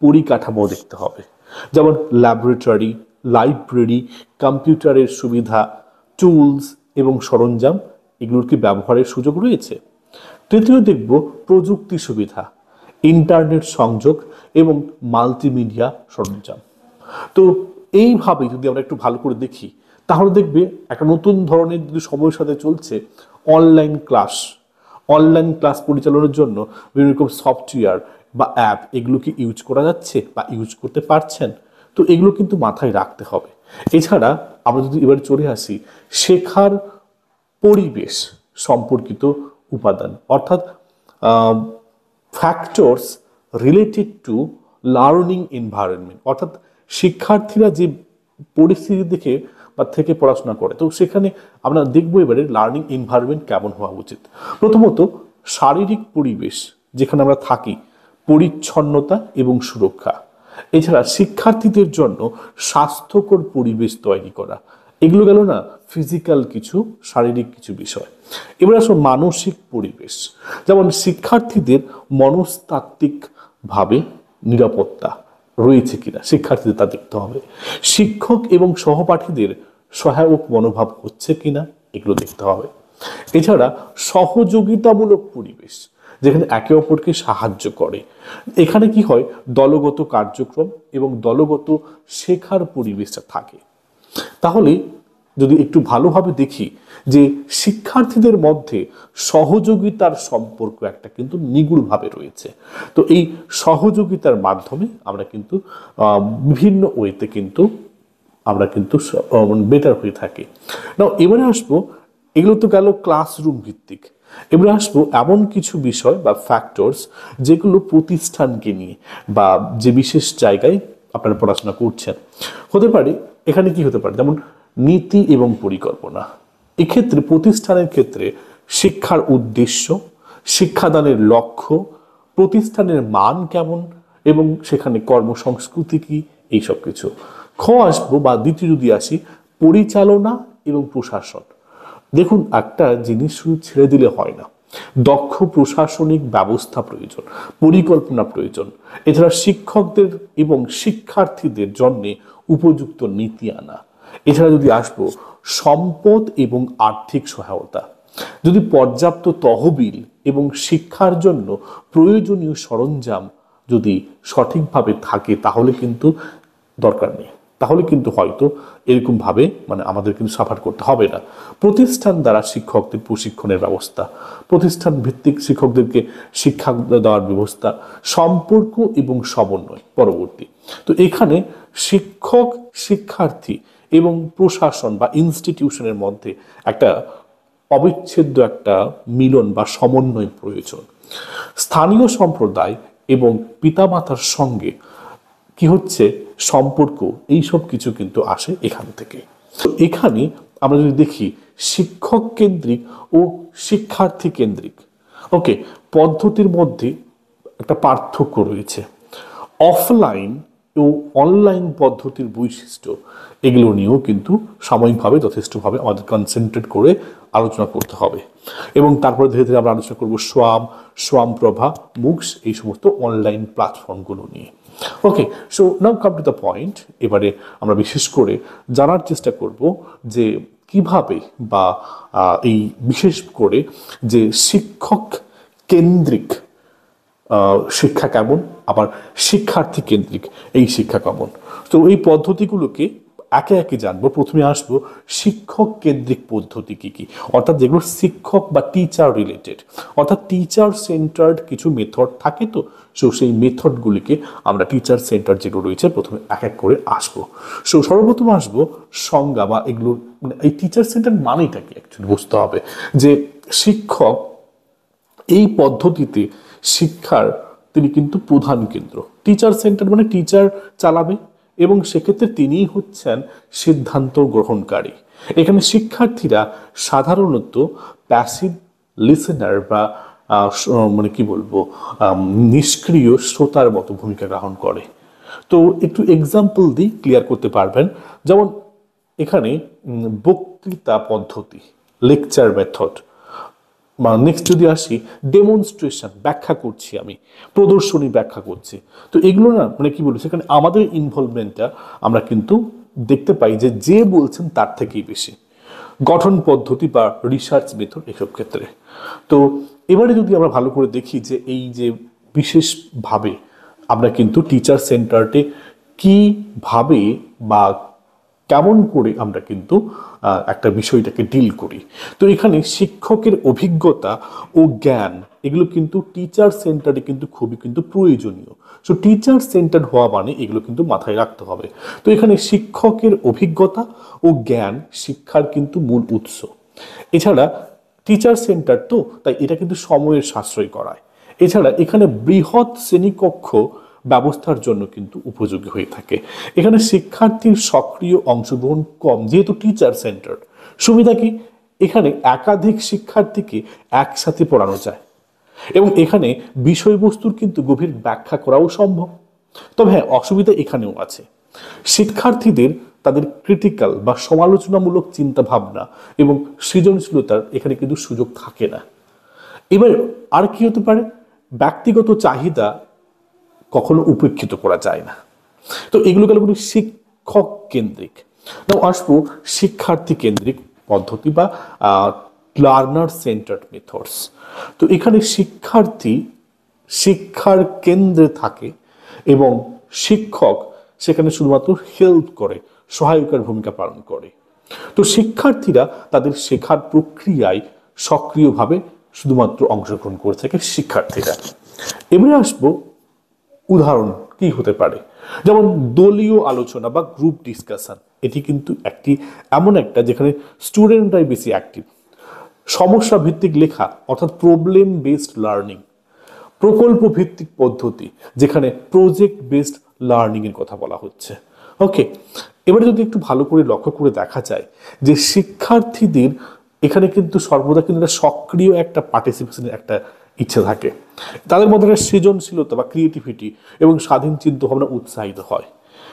পরিকাঠামো দেখতে হবে, যেমন ল্যাবরেটরি, লাইব্রেরি, কম্পিউটারের সুবিধা, টুলস এবং সরঞ্জাম, এগুলোর কি ব্যবহারের সুযোগ রয়েছে। তৃতীয় দেখব প্রযুক্তি সুবিধা, ইন্টারনেট সংযোগ এবং মাল্টিমিডিয়া সরঞ্জাম। তো এইভাবে যদি আমরা একটু ভালো করে দেখি তাহলে দেখবে একটা নতুন ধরনের যদি সময়ের সাথে চলছে অনলাইন ক্লাস পরিচালনার জন্য বিভিন্ন রকম সফটওয়্যার বা অ্যাপ এগুলো কি ইউজ করা যাচ্ছে বা ইউজ করতে পারছেন, তো এগুলো কিন্তু মাথায় রাখতে হবে। এছাড়া আমরা যদি এবার চলে আসি শেখার পরিবেশ সম্পর্কিত উপাদান, অর্থাৎ factors related to learning environment, অর্থাৎ শিক্ষার্থীরা যে পরিস্থিতি দেখে বা থেকে পড়াশোনা করে, তো সেখানে আমরা দেখবো এবারে লার্নিং এনভায়রনমেন্ট কেমন হওয়া উচিত। প্রথমত শারীরিক পরিবেশ যেখানে আমরা থাকি, পরিচ্ছন্নতা এবং সুরক্ষা, এছাড়া শিক্ষার্থীদের জন্য স্বাস্থ্যকর পরিবেশ তৈরি করা, এগুলো গেল না ফিজিক্যাল কিছু, শারীরিক কিছু বিষয়। এবার আসো মানসিক পরিবেশ, যেমন শিক্ষার্থীদের মনস্তাত্ত্বিক ভাবে নিরাপত্তা রয়েছে কিনা শিক্ষার্থীদের তা দেখতে হবে। শিক্ষক এবং সহপাঠীদের সহায়ক মনোভাব হচ্ছে কিনা এগুলো দেখতে হবে। এছাড়া সহযোগিতামূলক পরিবেশ, যেখানে একে অপরকে সাহায্য করে। এখানে কি হয়, দলগত কার্যক্রম এবং দলগত শেখার পরিবেশটা থাকে। তাহলে যদি একটু ভালোভাবে দেখি যে শিক্ষার্থীদের মধ্যে সহযোগিতার সম্পর্ক একটা কিন্তু নিগুড়ভাবে রয়েছে। তো এই সহযোগিতার মাধ্যমে আমরা কিন্তু বিভিন্ন ওয়েতে কিন্তু আমরা কিন্তু বেটার হয়ে থাকি। না, এবারে আসবো, এগুলো তো গেল ক্লাসরুম ভিত্তিক। এবারে আসবো এমন কিছু বিষয় বা ফ্যাক্টরস যেগুলো প্রতিষ্ঠানকে নিয়ে বা যে বিশেষ জায়গায় আপনারা পড়াশোনা করছেন। হতে পারে এখানে কি হতে পারে, যেমন নীতি এবং পরিকল্পনা। এক্ষেত্রে প্রতিষ্ঠানের ক্ষেত্রে শিক্ষার উদ্দেশ্য, শিক্ষাদানের লক্ষ্য, প্রতিষ্ঠানের মান কেমন এবং সেখানে কর্মসংস্কৃতি কি, এইসব কিছু। খ আসবো বা দ্বিতীয় যদি আসি, পরিচালনা এবং প্রশাসন। দেখুন, একটা জিনিস শুধু ছেড়ে দিলে হয় না, দক্ষ প্রশাসনিক ব্যবস্থা প্রয়োজন, পরিকল্পনা প্রয়োজন। এছাড়া শিক্ষকদের এবং শিক্ষার্থীদের জন্য উপযুক্ত নীতি আনা। এছাড়া যদি আসবো সম্পদ এবং আর্থিক সহায়তা, যদি পর্যাপ্ত তহবিল এবং শিক্ষার জন্য প্রয়োজনীয় সরঞ্জাম যদি সঠিকভাবে থাকে তাহলে কিন্তু দরকার নেই, তাহলে কিন্তু হয়তো এরকম ভাবে আমাদের কিন্তু সাফার করতে হবে না। প্রতিষ্ঠান দ্বারা শিক্ষকদের প্রশিক্ষণের ব্যবস্থা, প্রতিষ্ঠান ভিত্তিক শিক্ষকদেরকে শিক্ষা দেওয়ার ব্যবস্থা, সম্পর্ক এবং সমন্বয় পরবর্তী। তো এখানে শিক্ষক, শিক্ষার্থী এবং প্রশাসন বা ইনস্টিটিউশনের মধ্যে একটা অবিচ্ছেদ্য একটা মিলন বা সমন্বয় প্রয়োজন। স্থানীয় সম্প্রদায় এবং পিতামাতার সঙ্গে কি হচ্ছে সম্পর্ক, এইসব কিছু কিন্তু আসে এখান থেকে। তো এখানে আমরা যদি দেখি শিক্ষক কেন্দ্রিক ও শিক্ষার্থী কেন্দ্রিক ওকে পদ্ধতির মধ্যে একটা পার্থক্য রয়েছে। অফলাইন ও অনলাইন পদ্ধতির বৈশিষ্ট্য, এগুলো নিয়েও কিন্তু সাময়িকভাবে যথেষ্টভাবে আমাদের কনসেন্ট্রেট করে আলোচনা করতে হবে। এবং তারপরে ধীরে ধীরে আমরা আলোচনা করবো সোয়ামপ্রভা, মুক্স, এই সমস্ত অনলাইন প্ল্যাটফর্মগুলো নিয়ে। Okay, so now come to the point. এবারে আমরা বিশেষ করে জানার চেষ্টা করব যে কিভাবে বা এই বিশেষ করে যে শিক্ষক কেন্দ্রিক শিক্ষা কেমন, আবার শিক্ষার্থী কেন্দ্রিক এই শিক্ষা কেমন। তো এই পদ্ধতিগুলোকে একে একে জানবো। প্রথমে আসবো শিক্ষক কেন্দ্রিক পদ্ধতি কি কি, অর্থাৎ যেগুলো শিক্ষক বা টিচার রিলেটেড, অর্থাৎ টিচার সেন্টার্ড কিছু মেথড থাকে। তো সেই মেথডগুলিকে আমরা টিচার সেন্টার যেগুলো রয়েছে প্রথমে এক এক করে আসবো। সর্বপ্রথম আসবো সংজ্ঞা বা এগুলো এই টিচার সেন্টার মানেটা কি অ্যাকচুয়ালি বুঝতে হবে। যে শিক্ষক এই পদ্ধতিতে শিক্ষার তিনি কিন্তু প্রধান কেন্দ্র। টিচার সেন্টার মানে টিচার চালাবে এবং সেক্ষেত্রে তিনিই হচ্ছেন সিদ্ধান্ত গ্রহণকারী। এখানে শিক্ষার্থীরা সাধারণত প্যাসিভ লিসেনার বা কি বলবো নিষ্ক্রিয় শ্রোতার মতো ভূমিকা গ্রহণ করে। তো একটু এক্সাম্পল দিই, ক্লিয়ার করতে পারবেন। যেমন এখানে বক্তৃতা পদ্ধতি, লেকচার মেথড। নেক্সট যদি আসি ডেমনস্ট্রেশন, ব্যাখ্যা করছি আমি, প্রদর্শনী ব্যাখ্যা করছি। তো এগুলো না কি বলবো, সেখানে আমাদের ইনভলভমেন্টটা আমরা কিন্তু দেখতে পাই যে বলছেন তার থেকেই বেশি। গঠন পদ্ধতি বা রিসার্চ মেথড এসব ক্ষেত্রে। তো এবারে যদি আমরা ভালো করে দেখি যে এই যে বিশেষভাবে আমরা কিন্তু টিচার সেন্টারে কিভাবে বা কেমন করে আমরা কিন্তু একটা বিষয়টাকে ডিল করি। তো এখানে শিক্ষকের অভিজ্ঞতা ও জ্ঞান এগুলো কিন্তু টিচার সেন্টারে কিন্তু খুবই কিন্তু প্রয়োজনীয়। সো টিচার সেন্টার হওয়া মানে এগুলো কিন্তু মাথায় রাখতে হবে। তো এখানে শিক্ষকের অভিজ্ঞতা ও জ্ঞান শিক্ষার কিন্তু মূল উৎস। এছাড়া টিচার সেন্টার তো তাই এটা কিন্তু সময়ের সাশ্রয় করায়। এছাড়া এখানে বৃহৎ শ্রেণীকক্ষ ব্যবস্থার জন্য কিন্তু উপযোগী হয়ে থাকে। এখানে শিক্ষার্থীর সক্রিয় অংশগ্রহণ কম, যেহেতু টিচার সেন্টার। সুবিধা কি, এখানে একাধিক শিক্ষার্থীকে একসাথে পড়ানো যায়। এবং এখানে বিষয়বস্তুর কিন্তু গভীর ব্যাখ্যা করাও সম্ভব। তবে হ্যাঁ, অসুবিধা এখানেও আছে। শিক্ষার্থীদের তাদের ক্রিটিক্যাল বা সমালোচনামূলক চিন্তা ভাবনা এবং সৃজনশীলতার এখানে কিন্তু সুযোগ থাকে না। এবার আর কি হতে পারে, ব্যক্তিগত চাহিদা কখনো উপেক্ষিত করা যায় না। তো এগুলো গেল কিন্তু শিক্ষক কেন্দ্রিক। নাও আসবো শিক্ষার্থী কেন্দ্রিক পদ্ধতি বা লার্নার সেন্টার্ড মেথডস। তো এখানে শিক্ষার্থী শিক্ষার কেন্দ্রে থাকে এবং শিক্ষক সেখানে শুধুমাত্র হেল্প করে, সহায়কের ভূমিকা পালন করে। তো শিক্ষার্থীরা তাদের শেখার প্রক্রিয়ায় সক্রিয়ভাবে শুধুমাত্র অংশগ্রহণ করে থাকে শিক্ষার্থীরা। এবারে আসবো উদাহরণ কি হতে পারে, যেমন দলীয় আলোচনা বা গ্রুপ ডিসকাশন। এটি কিন্তু এমন একটা যেখানে স্টুডেন্টরাই বেশি অ্যাক্টিভ। সমস্যা ভিত্তিক লেখা অর্থাৎ প্রবলেম বেসড লার্নিং, প্রকল্প ভিত্তিক পদ্ধতি যেখানে প্রজেক্ট বেসড লার্নিং এর কথা বলা হচ্ছে। ওকে, এবারে যদি একটু ভালো করে লক্ষ্য করে দেখা যায় যে শিক্ষার্থীদের এখানে কিন্তু সর্বদা কিন্তু সক্রিয় একটা পার্টিসিপেশনের একটা ইচ্ছে থাকে। তাদের মধ্যে একটা সৃজনশীলতা বা ক্রিয়েটিভিটি এবং স্বাধীন চিন্তা ভাবনা উৎসাহিত হয়।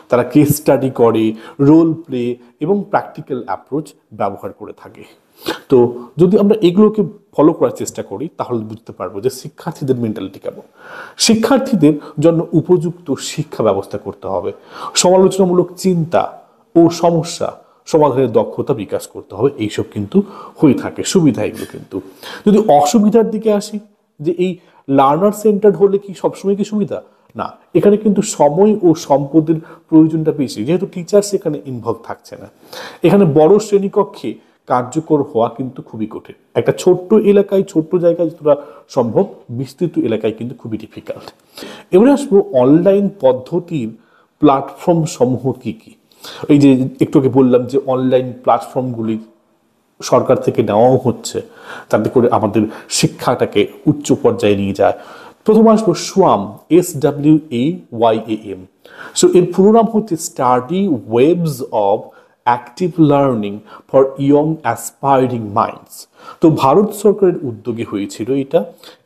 তারা কেস স্টাডি করে, রোল প্লে এবং প্র্যাকটিক্যাল অ্যাপ্রোচ ব্যবহার করে থাকে। তো যদি আমরা এগুলোকে ফলো করার চেষ্টা করি তাহলে বুঝতে পারবো যে শিক্ষার্থীদের মেন্টালিটি কেমন। শিক্ষার্থীদের জন্য উপযুক্ত শিক্ষা ব্যবস্থা করতে হবে, সমালোচনামূলক চিন্তা ও সমস্যা সমাধানের দক্ষতা বিকাশ করতে হবে। এইসব কিন্তু হয়ে থাকে সুবিধা এগুলো। কিন্তু যদি অসুবিধার দিকে আসি, যে এই লার্নার সেন্টার্ড হলে কি সবসময় কি সুবিধা? না, এখানে কিন্তু সময় ও সম্পদের প্রয়োজনটা বেশি, যেহেতু টিচার্স এখানে ইনভলভ থাকছে না। এখানে বড় শ্রেণীকক্ষে কার্যকর হওয়া কিন্তু খুবই কঠিন। একটা ছোট্ট এলাকায়, ছোট্ট জায়গায় যতটা সম্ভব, বিস্তৃত এলাকায় কিন্তু খুবই ডিফিকাল্ট। এবারে আসবো অনলাইন পদ্ধতির প্ল্যাটফর্ম সমূহ কি কি। এই যে একটু আগে বললাম যে অনলাইন প্ল্যাটফর্মগুলি সরকার থেকে নেওয়াও হচ্ছে যাতে করে আমাদের শিক্ষাটাকে উচ্চ পর্যায়ে নিয়ে যায়। প্রথম আসবো সোয়াম, SWAYAM। সো এর পুরো নাম হচ্ছে study webs of active learning for young aspiring minds. তো ভারত সরকারের উদ্যোগে হয়েছিল এটা,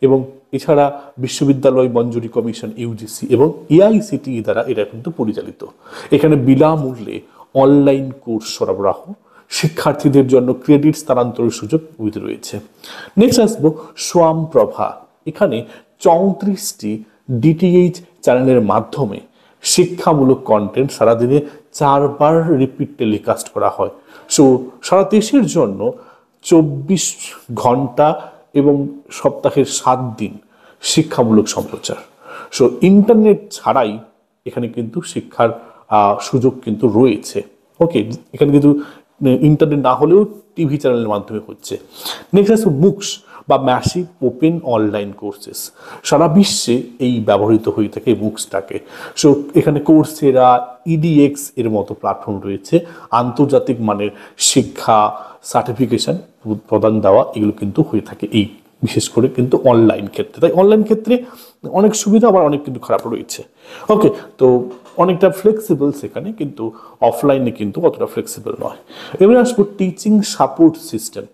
এবং এছাড়া বিশ্ববিদ্যালয় মঞ্জুরি কমিশন ইউজিসি এবং AICTE দ্বারা এটা কিন্তু পরিচালিত। এখানে বিনামূল্যে অনলাইন কোর্স সরবরাহ, শিক্ষার্থীদের জন্য ক্রেডিট স্থানান্তরের সুযোগ রয়েছে। নেক্সট আসবো সোয়াম প্রভা। এখানে 34টি DTH চ্যানেলের মাধ্যমে শিক্ষামূলক কন্টেন্ট সারাদিনে 4 বার রিপিট টেলিকাস্ট করা হয়। সো সারা দেশের জন্য 24 ঘন্টা এবং সপ্তাহের 7 দিন শিক্ষামূলক সম্প্রচার। সো ইন্টারনেট ছাড়াই এখানে কিন্তু শিক্ষার সুযোগ কিন্তু রয়েছে। ওকে, এখানে কিন্তু ইন্টারনেট না হলেও টিভি চ্যানেলের মাধ্যমে হচ্ছে। নেক্সট আছে মুক্স বা ম্যাসিভ ওপেন অনলাইন কোর্সেস। সারা বিশ্বে এই ব্যবহৃত হয়ে থাকে মুক্সটাকে। সো এখানে কোর্সেরা, EDX এর মতো প্ল্যাটফর্ম রয়েছে। আন্তর্জাতিক মানের শিক্ষা সার্টিফিকেশন প্রদান দেওয়া এগুলো কিন্তু হয়ে থাকে এই বিশেষ করে কিন্তু অনলাইন ক্ষেত্রে। তাই অনলাইন ক্ষেত্রে অনেক সুবিধা আবার অনেক কিন্তু খারাপ রয়েছে। ওকে, তো অনেকটা ফ্লেক্সিবল সেখানে, কিন্তু অফলাইনে কিন্তু অতটা ফ্লেক্সিবল নয়। এবারে আসবো টিচিং সাপোর্ট সিস্টেম,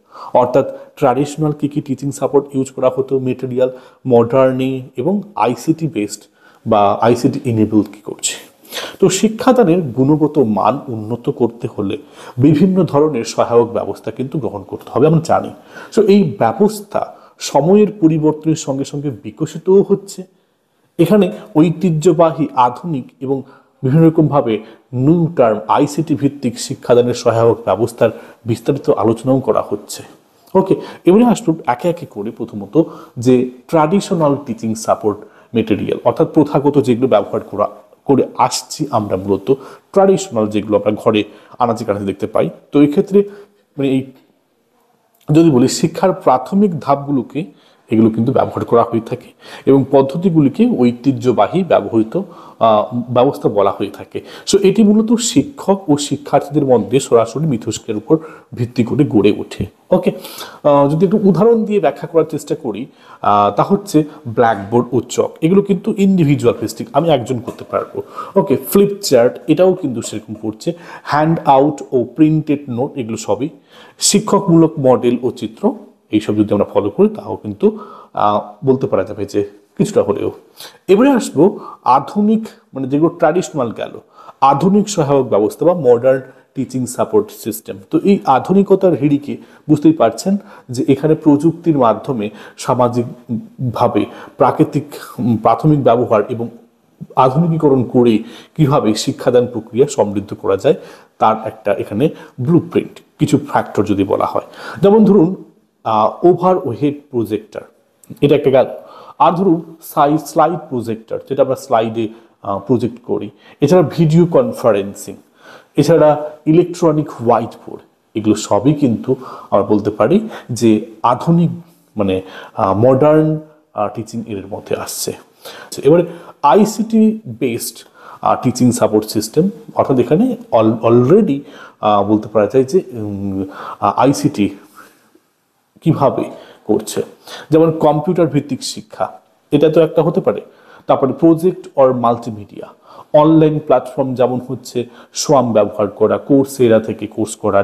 অর্থাৎ ট্র্যাডিশনাল কী কী টিচিং সাপোর্ট ইউজ করা হতো, মেটেরিয়াল, মডার্নি এবং ICT বেসড বা ICT ইনেবল কী করছে। তো শিক্ষাদানের গুণগত মান উন্নত করতে হলে বিভিন্ন ধরনের সহায়ক ব্যবস্থা কিন্তু গ্রহণ করতে হবে, আমরা জানি। সো এই ব্যবস্থা সময়ের পরিবর্তনের সঙ্গে সঙ্গে বিকশিতও হচ্ছে। এখানে ঐতিহ্যবাহী, আধুনিক এবং বিভিন্ন রকমভাবে নিউ টার্ম ICT ভিত্তিক শিক্ষাদানের সহায়ক ব্যবস্থার বিস্তারিত আলোচনাও করা হচ্ছে। ওকে, এবারে আসবো একে একে করে। প্রথমত যে ট্র্যাডিশনাল টিচিং সাপোর্ট মেটেরিয়াল, অর্থাৎ প্রথাগত যেগুলো ব্যবহার করে আসছি আমরা, মূলত ট্র্যাডিশনাল যেগুলো আমরা ঘরে আনাচে কানাচে দেখতে পাই। তো এই ক্ষেত্রে মানে এই যদি বলি শিক্ষার প্রাথমিক ধাপগুলোকে এগুলো কিন্তু ব্যবহার করা হয়ে থাকে এবং পদ্ধতিগুলিকে ঐতিহ্যবাহী ব্যবহৃত ব্যবস্থা বলা হয়ে থাকে। সো এটি মূলত শিক্ষক ও শিক্ষার্থীদের মধ্যে সরাসরি মিথস্ক্রিয়ার উপর ভিত্তি করে গড়ে ওঠে। ওকে, যদি একটু উদাহরণ দিয়ে ব্যাখ্যা করার চেষ্টা করি, তা হচ্ছে ব্ল্যাকবোর্ড ও চক, এগুলো কিন্তু ইন্ডিভিজুয়াল ভিত্তিক, আমি একজন করতে পারবো। ওকে, ফ্লিপ চার্ট এটাও কিন্তু সেরকম করছে। হ্যান্ড আউট ও প্রিন্টেড নোট এগুলো সবই। শিক্ষকমূলক মডেল ও চিত্র এইসব যদি আমরা ফলো করি তাও কিন্তু বলতে পারা যাবে যে কিছুটা হলেও। এবারে আসবো আধুনিক, মানে যেগুলো ট্র্যাডিশনাল গেল, আধুনিক সহায়ক ব্যবস্থা বা মডার্ন টিচিং সাপোর্ট সিস্টেম। তো এই আধুনিকতার হিড়িকে বুঝতেই পারছেন যে এখানে প্রযুক্তির মাধ্যমে সামাজিকভাবে প্রাথমিক ব্যবহার এবং আধুনিকীকরণ করে কিভাবে শিক্ষাদান প্রক্রিয়া সমৃদ্ধ করা যায় তার একটা এখানে ব্লুপ্রিন্ট, কিছু ফ্যাক্টর যদি বলা হয়। যেমন ধরুন ওভার হেড প্রজেক্টর, এটা একটা গেল। আর ধরুন স্লাইড প্রজেক্টর, যেটা আমরা স্লাইডে প্রজেক্ট করি। এছাড়া ভিডিও কনফারেন্সিং, এছাড়া ইলেকট্রনিক হোয়াইট বোর্ড, এগুলো সবই কিন্তু আমরা বলতে পারি যে আধুনিক, মানে মডার্ন টিচিং এর মধ্যে আসছে। এবারে ICT based teaching support system, অর্থাৎ এখানে অলরেডি বলতে পারা যায় যে আইসিটি কিভাবে করছে। যেমন কম্পিউটার ভিত্তিক শিক্ষা, এটা তো একটা হতে পারে। তারপরে project or multimedia, online platform যেমন হচ্ছে সোয়াম ব্যবহার করা, কোর্সেরা থেকে কোর্স করা,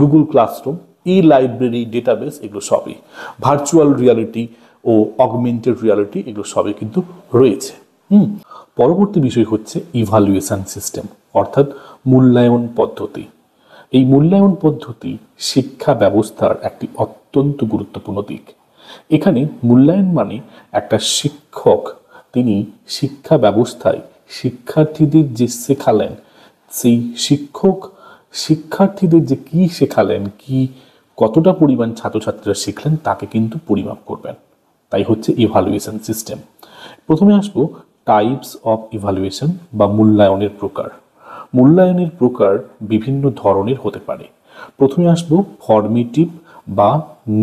গুগল ক্লাসরুম, ই লাইব্রেরি, ডেটাবেস, এগুলো সবই। ভার্চুয়াল রিয়ালিটি ও অগমেন্টেড রিয়ালিটি, এগুলো সবই কিন্তু রয়েছে। পরবর্তী বিষয় হচ্ছে ইভালুয়েশন সিস্টেম, অর্থাৎ মূল্যায়ন পদ্ধতি। এই মূল্যায়ন পদ্ধতি শিক্ষা ব্যবস্থার একটি অত্যন্ত গুরুত্বপূর্ণ দিক। এখানে মূল্যায়ন মানে একটা শিক্ষক তিনি শিক্ষা ব্যবস্থায় শিক্ষার্থীদের যে শেখালেন, সেই শিক্ষক শিক্ষার্থীদের যে কি শেখালেন, কি কতটা পরিমাণ ছাত্রছাত্রীরা শিখলেন তাকে কিন্তু পরিমাপ করবেন। তাই হচ্ছে ইভালুয়েশন সিস্টেম। প্রথমে আসবো টাইপস অফ ইভালুয়েশন বা মূল্যায়নের প্রকার। মূল্যায়নের প্রকার বিভিন্ন ধরনের হতে পারে। প্রথমে আসবো ফর্মেটিভ বা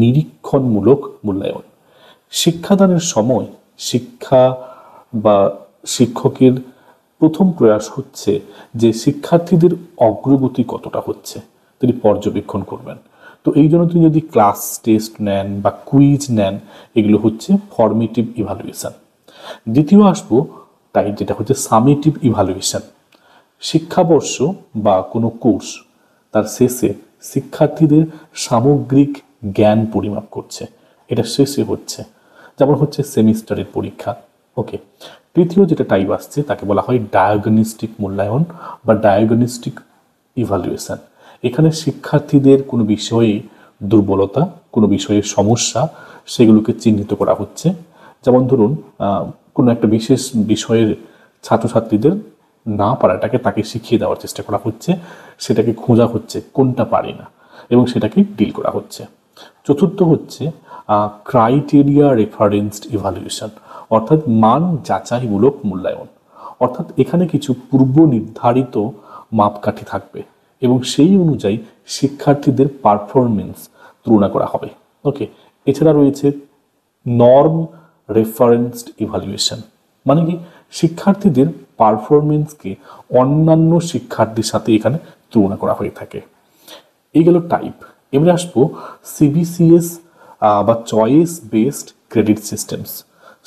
নিরীক্ষণমূলক মূল্যায়ন। শিক্ষাদানের সময় শিক্ষা বা শিক্ষকের প্রথম প্রয়াস হচ্ছে যে শিক্ষার্থীদের অগ্রগতি কতটা হচ্ছে তিনি পর্যবেক্ষণ করবেন। তো এই জন্য তিনি যদি ক্লাস টেস্ট নেন বা কুইজ নেন, এগুলো হচ্ছে ফর্মেটিভ ইভালুয়েশন। দ্বিতীয় আসবো যেটা হচ্ছে সামেটিভ ইভালুয়েশন। শিক্ষাবর্ষ বা কোনো কোর্স তার শেষে শিক্ষার্থীদের সামগ্রিক জ্ঞান পরিমাপ করছে, এটা শেষে হচ্ছে, যেমন হচ্ছে সেমিস্টারের পরীক্ষা। ওকে, তৃতীয় যেটা টাইপ আসছে তাকে বলা হয় ডায়াগনস্টিক মূল্যায়ন বা ডায়াগনস্টিক ইভালুয়েশন। এখানে শিক্ষার্থীদের কোনো বিষয়ে দুর্বলতা, কোনো বিষয়ে সমস্যা, সেগুলোকে চিহ্নিত করা হচ্ছে। যেমন ধরুন কোনো একটা বিশেষ বিষয়ের ছাত্রছাত্রীদের না পারাটাকে তাকে শিখিয়ে দেওয়ার চেষ্টা করা হচ্ছে, সেটাকে খোঁজা হচ্ছে কোনটা পারে না এবং সেটাকে ডিল করা হচ্ছে। চতুর্থ হচ্ছে ক্রাইটেরিয়া রেফারেন্সড ইভালুয়েশন, অর্থাৎ মান যাচাইমূলক মূল্যায়ন। অর্থাৎ এখানে কিছু পূর্ব নির্ধারিত মাপকাঠি থাকবে এবং সেই অনুযায়ী শিক্ষার্থীদের পারফরমেন্স তুলনা করা হবে। ওকে, এছাড়া রয়েছে নর্ম রেফারেন্সড ইভালুয়েশন, মানে কি শিক্ষার্থীদের পারফরমেন্সকে অন্যান্য শিক্ষার্থীর সাথে এখানে তুলনা করা হয়ে থাকে। এই গেল টাইপ। এবারে আসবো সিবিসিএস বা choice based credit systems.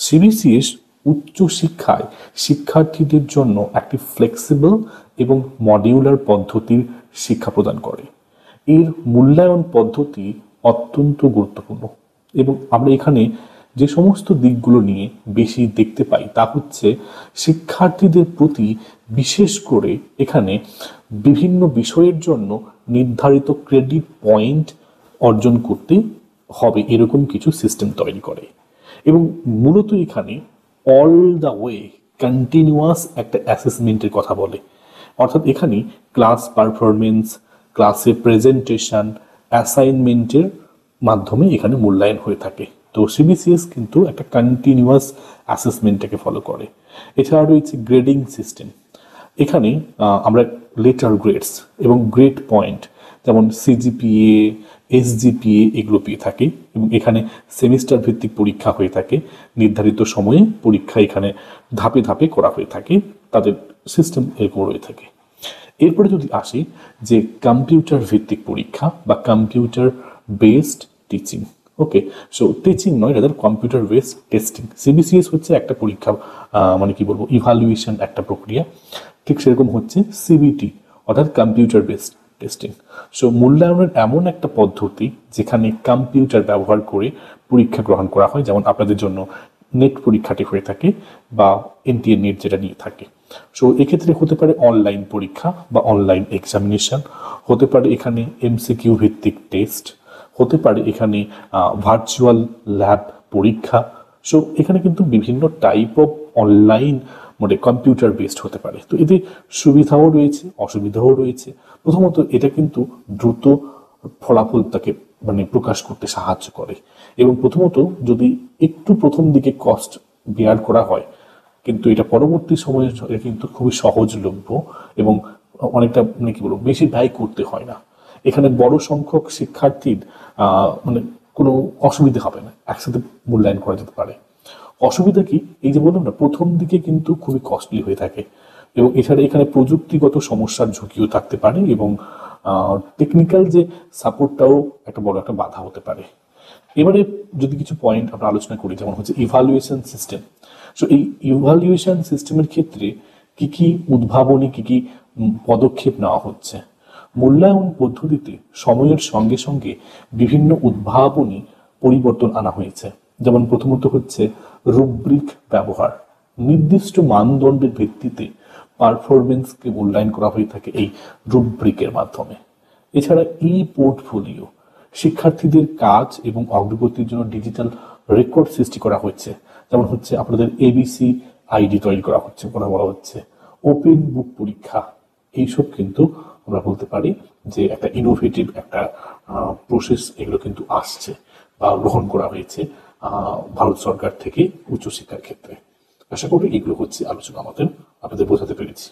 CBCS উচ্চ শিক্ষায় শিক্ষার্থীদের জন্য একটি ফ্লেক্সিবল এবং মডিউলার পদ্ধতির শিক্ষা প্রদান করে। এর মূল্যায়ন পদ্ধতি অত্যন্ত গুরুত্বপূর্ণ এবং আমরা এখানে যে সমস্ত দিকগুলো নিয়ে বেশি দেখতে পাই তা হচ্ছে শিক্ষার্থীদের প্রতি বিশেষ করে এখানে বিভিন্ন বিষয়ের জন্য নির্ধারিত ক্রেডিট পয়েন্ট অর্জন করতে হবে, এরকম কিছু সিস্টেম তৈরি করে। এবং মূলত এখানে অল দ্য ওয়ে কন্টিনিউয়াস একটা অ্যাসেসমেন্টের কথা বলে, অর্থাৎ এখানে ক্লাস পারফরমেন্স, ক্লাসে প্রেজেন্টেশন, অ্যাসাইনমেন্টের মাধ্যমে এখানে মূল্যায়ন হয়ে থাকে। তো সিবিসিএস কিন্তু একটা কন্টিনিউয়াস অ্যাসেসমেন্টটাকে ফলো করে। এছাড়া রয়েছে গ্রেডিং সিস্টেম। এখানে আমরা লেটার গ্রেডস এবং গ্রেড পয়েন্ট যেমন সিজিপিএ, এসজিপিএ এগুলো পেয়ে থাকি এবং এখানে সেমিস্টার ভিত্তিক পরীক্ষা হয়ে থাকে। নির্ধারিত সময়ে পরীক্ষা এখানে ধাপে ধাপে করা হয়ে থাকে, তাদের সিস্টেম এরকম রয়ে থাকে। এরপরে যদি আসি যে কম্পিউটার ভিত্তিক পরীক্ষা বা কম্পিউটার বেসড টিচিং। ওকে, সো টিচিং নয়, rather computer based testing. CBCS হচ্ছে একটা পরীক্ষা, মানে কি বলবো, ইভালুয়েশন একটা প্রক্রিয়া। ঠিক সেরকম হচ্ছে সিবিটি অর্থাৎ কম্পিউটার বেসড টেস্টিং। সো মূল্যায়নের এমন একটা পদ্ধতি যেখানে কম্পিউটার ব্যবহার করে পরীক্ষা গ্রহণ করা হয়, যেমন আপনাদের জন্য নেট পরীক্ষাটি হয়ে থাকে বা এনটিএ নেট যেটা নিয়ে থাকে। সো এক্ষেত্রে হতে পারে অনলাইন পরীক্ষা বা অনলাইন এক্সামিনেশন, হতে পারে এখানে এমসিকিউ ভিত্তিক টেস্ট, হতে পারে এখানে ভার্চুয়াল ল্যাব পরীক্ষা। সো এখানে কিন্তু বিভিন্ন টাইপ অফ অনলাইন মানে কম্পিউটার বেসড হতে পারে। তো এতে সুবিধাও রয়েছে, অসুবিধাও রয়েছে। প্রথমত এটা কিন্তু দ্রুত ফলাফলটাকে মানে প্রকাশ করতে সাহায্য করে, এবং প্রথমত যদি একটু প্রথম দিকে কস্ট বেয়ার করা হয়, কিন্তু এটা পরবর্তী সময়ে কিন্তু খুবই সহজলভ্য এবং অনেকটা মানে কি বলবো বেশি ব্যয় করতে হয় না। এখানে বড় সংখ্যক শিক্ষার্থীর মানে কোনো অসুবিধা হবে না, একসাথে মূল্যায়ন করা যেতে পারে। অসুবিধা কি, এই যে বললাম না প্রথম দিকে কিন্তু খুবই কস্টলি হয়ে থাকে, এবং এছাড়া এখানে প্রযুক্তিগত সমস্যার ঝুঁকিও থাকতে পারে, এবং টেকনিক্যাল যে সাপোর্টটাও একটা বড় একটা বাধা হতে পারে। এবারে যদি কিছু পয়েন্ট আমরা আলোচনা করি, যেমন হচ্ছে ইভালুয়েশন সিস্টেম। সো এই ইভালুয়েশন সিস্টেমের ক্ষেত্রে কি কি উদ্ভাবনী কি কি পদক্ষেপ নেওয়া হচ্ছে। মূল্যায়ন পদ্ধতিতে সময়ের সঙ্গে সঙ্গে বিভিন্ন উদ্ভাবনী পরিবর্তন আনা হয়েছে। যেমন প্রথমত হচ্ছে রুব্রিক ব্যবহার, নির্দিষ্ট মানদণ্ডের ভিত্তিতে পারফরমেন্সকে মূল্যায়ন করা হয়ে থাকে এই রুব্রিকের মাধ্যমে। এছাড়া ই পোর্টফোলিও, শিক্ষার্থীদের কাজ এবং অগ্রগতির জন্য ডিজিটাল রেকর্ড সৃষ্টি করা হয়েছে। যেমন হচ্ছে আপনাদের এবিসি আইডি তৈরি করা হচ্ছে, বলা হচ্ছে ওপেন বুক পরীক্ষা। এইসব কিন্তু আমরা বলতে পারি যে একটা ইনোভেটিভ একটা প্রসেস, এগুলো কিন্তু আসছে বা গ্রহণ করা হয়েছে ভারত সরকার থেকে উচ্চশিক্ষার ক্ষেত্রে। আশা করি এগুলো হচ্ছে আলোচনা আপনাদের বোঝাতে পেরেছি।